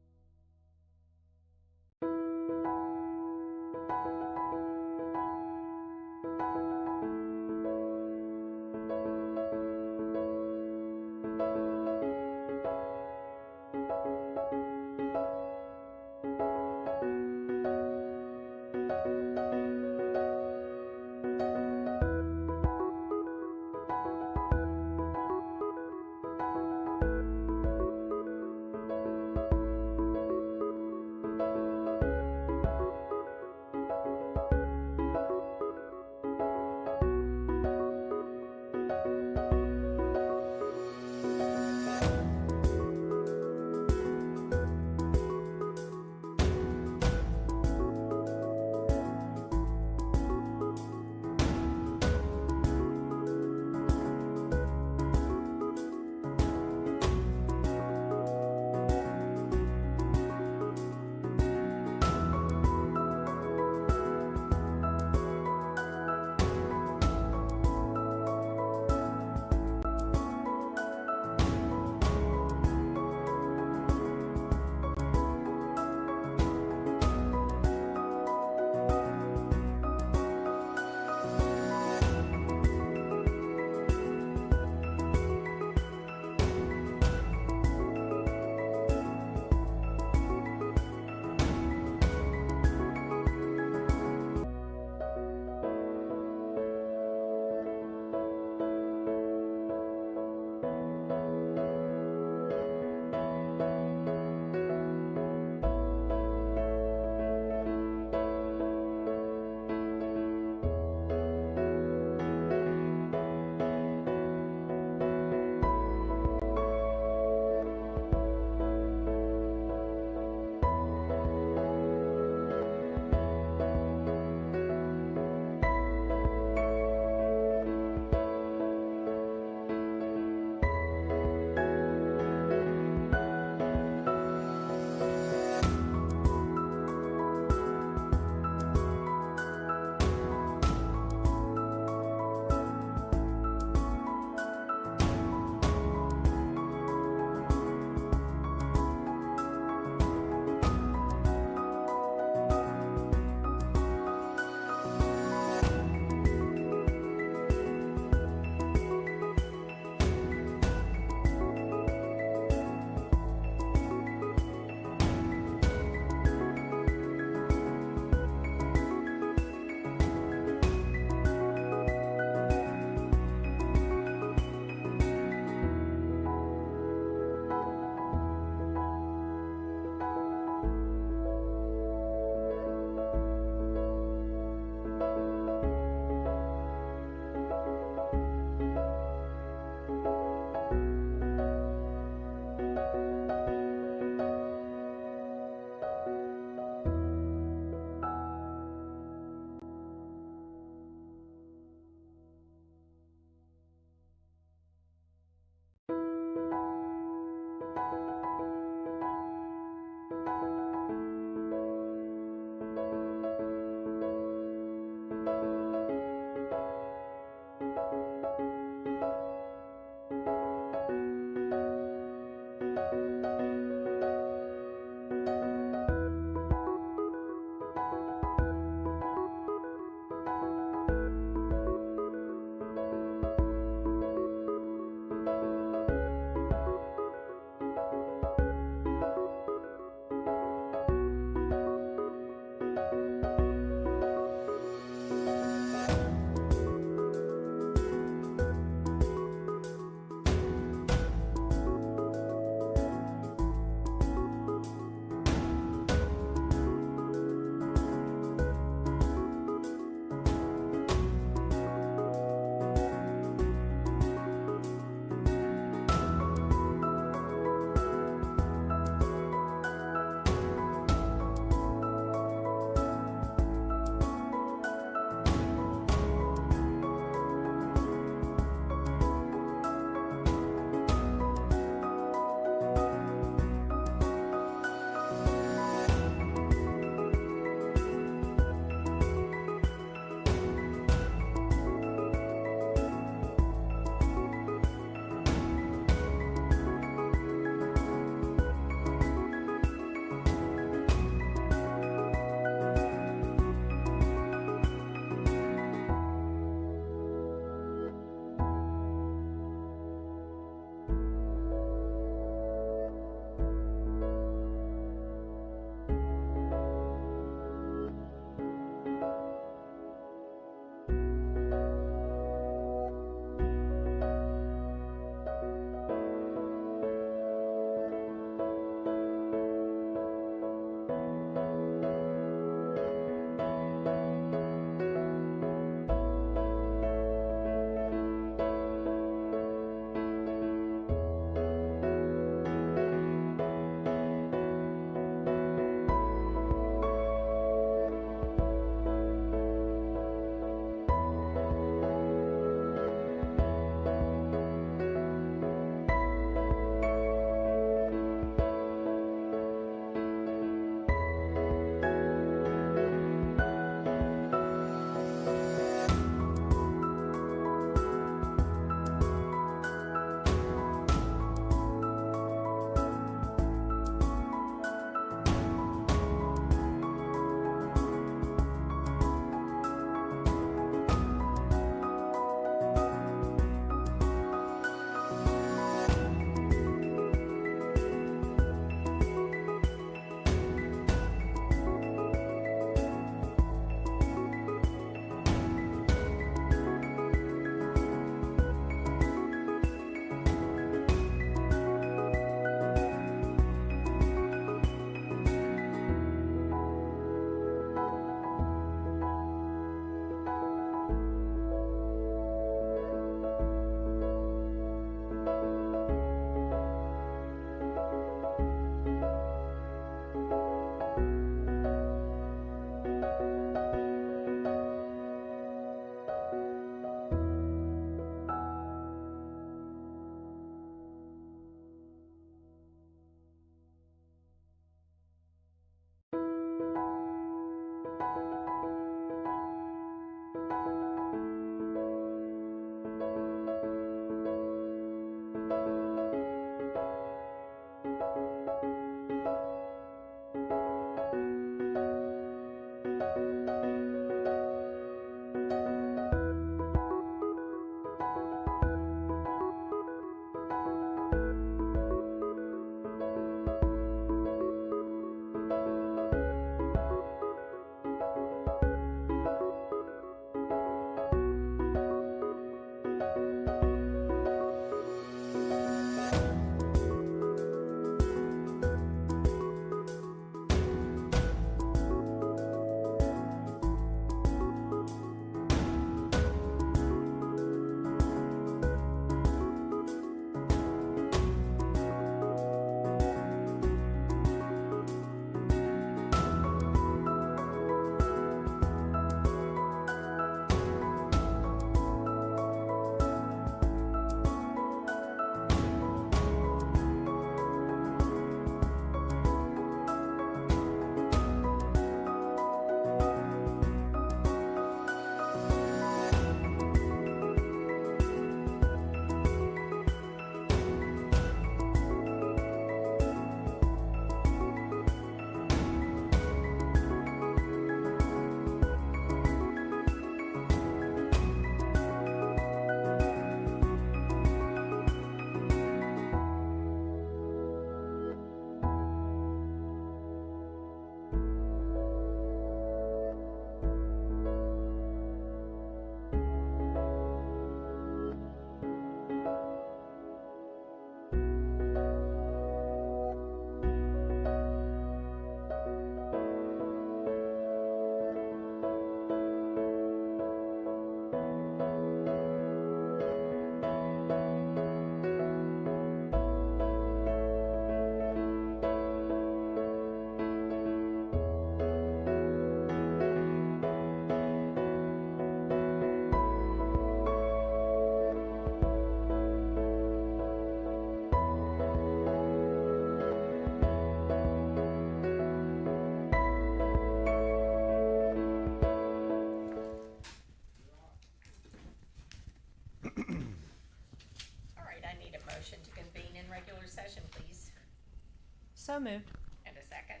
So moved. And a second.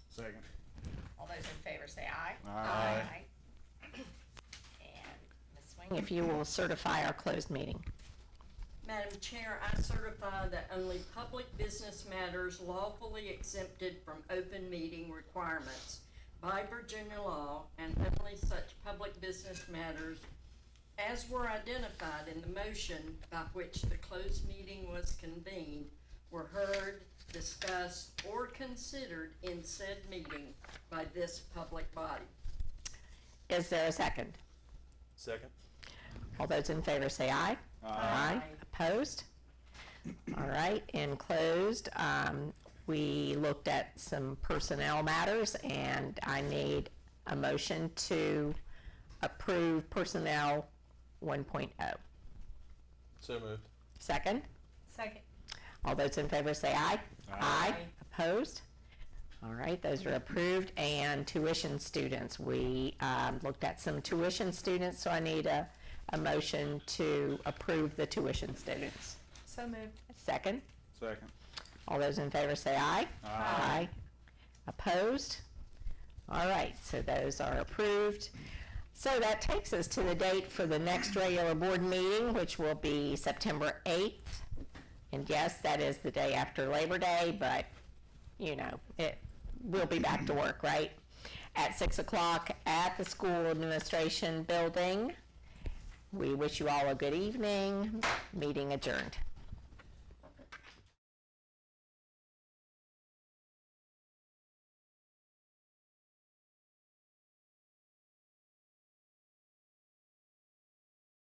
Second. All those in favor say aye. Aye. And Ms. Swing, if you will certify our closed meeting. Madam Chair, I certify that only public business matters lawfully exempted from open meeting requirements by Virginia law, and only such public business matters as were identified in the motion by which the closed meeting was convened, were heard, discussed, or considered in said meeting by this public body. Is there a second? Second? All those in favor say aye. Aye. Opposed? All right, in closed, we looked at some personnel matters, and I need a motion to approve personnel 1.0. So moved. Second? Second. All those in favor say aye. Aye. Opposed? All right, those are approved. And tuition students, we looked at some tuition students, so I need a motion to approve the tuition students. So moved. Second? Second. All those in favor say aye. Aye. Opposed? All right, so those are approved. So that takes us to the date for the next regular board meeting, which will be September 8th. And yes, that is the day after Labor Day, but, you know, we'll be back to work, right? At 6 o'clock at the school administration building. We wish you all a good evening. Meeting adjourned.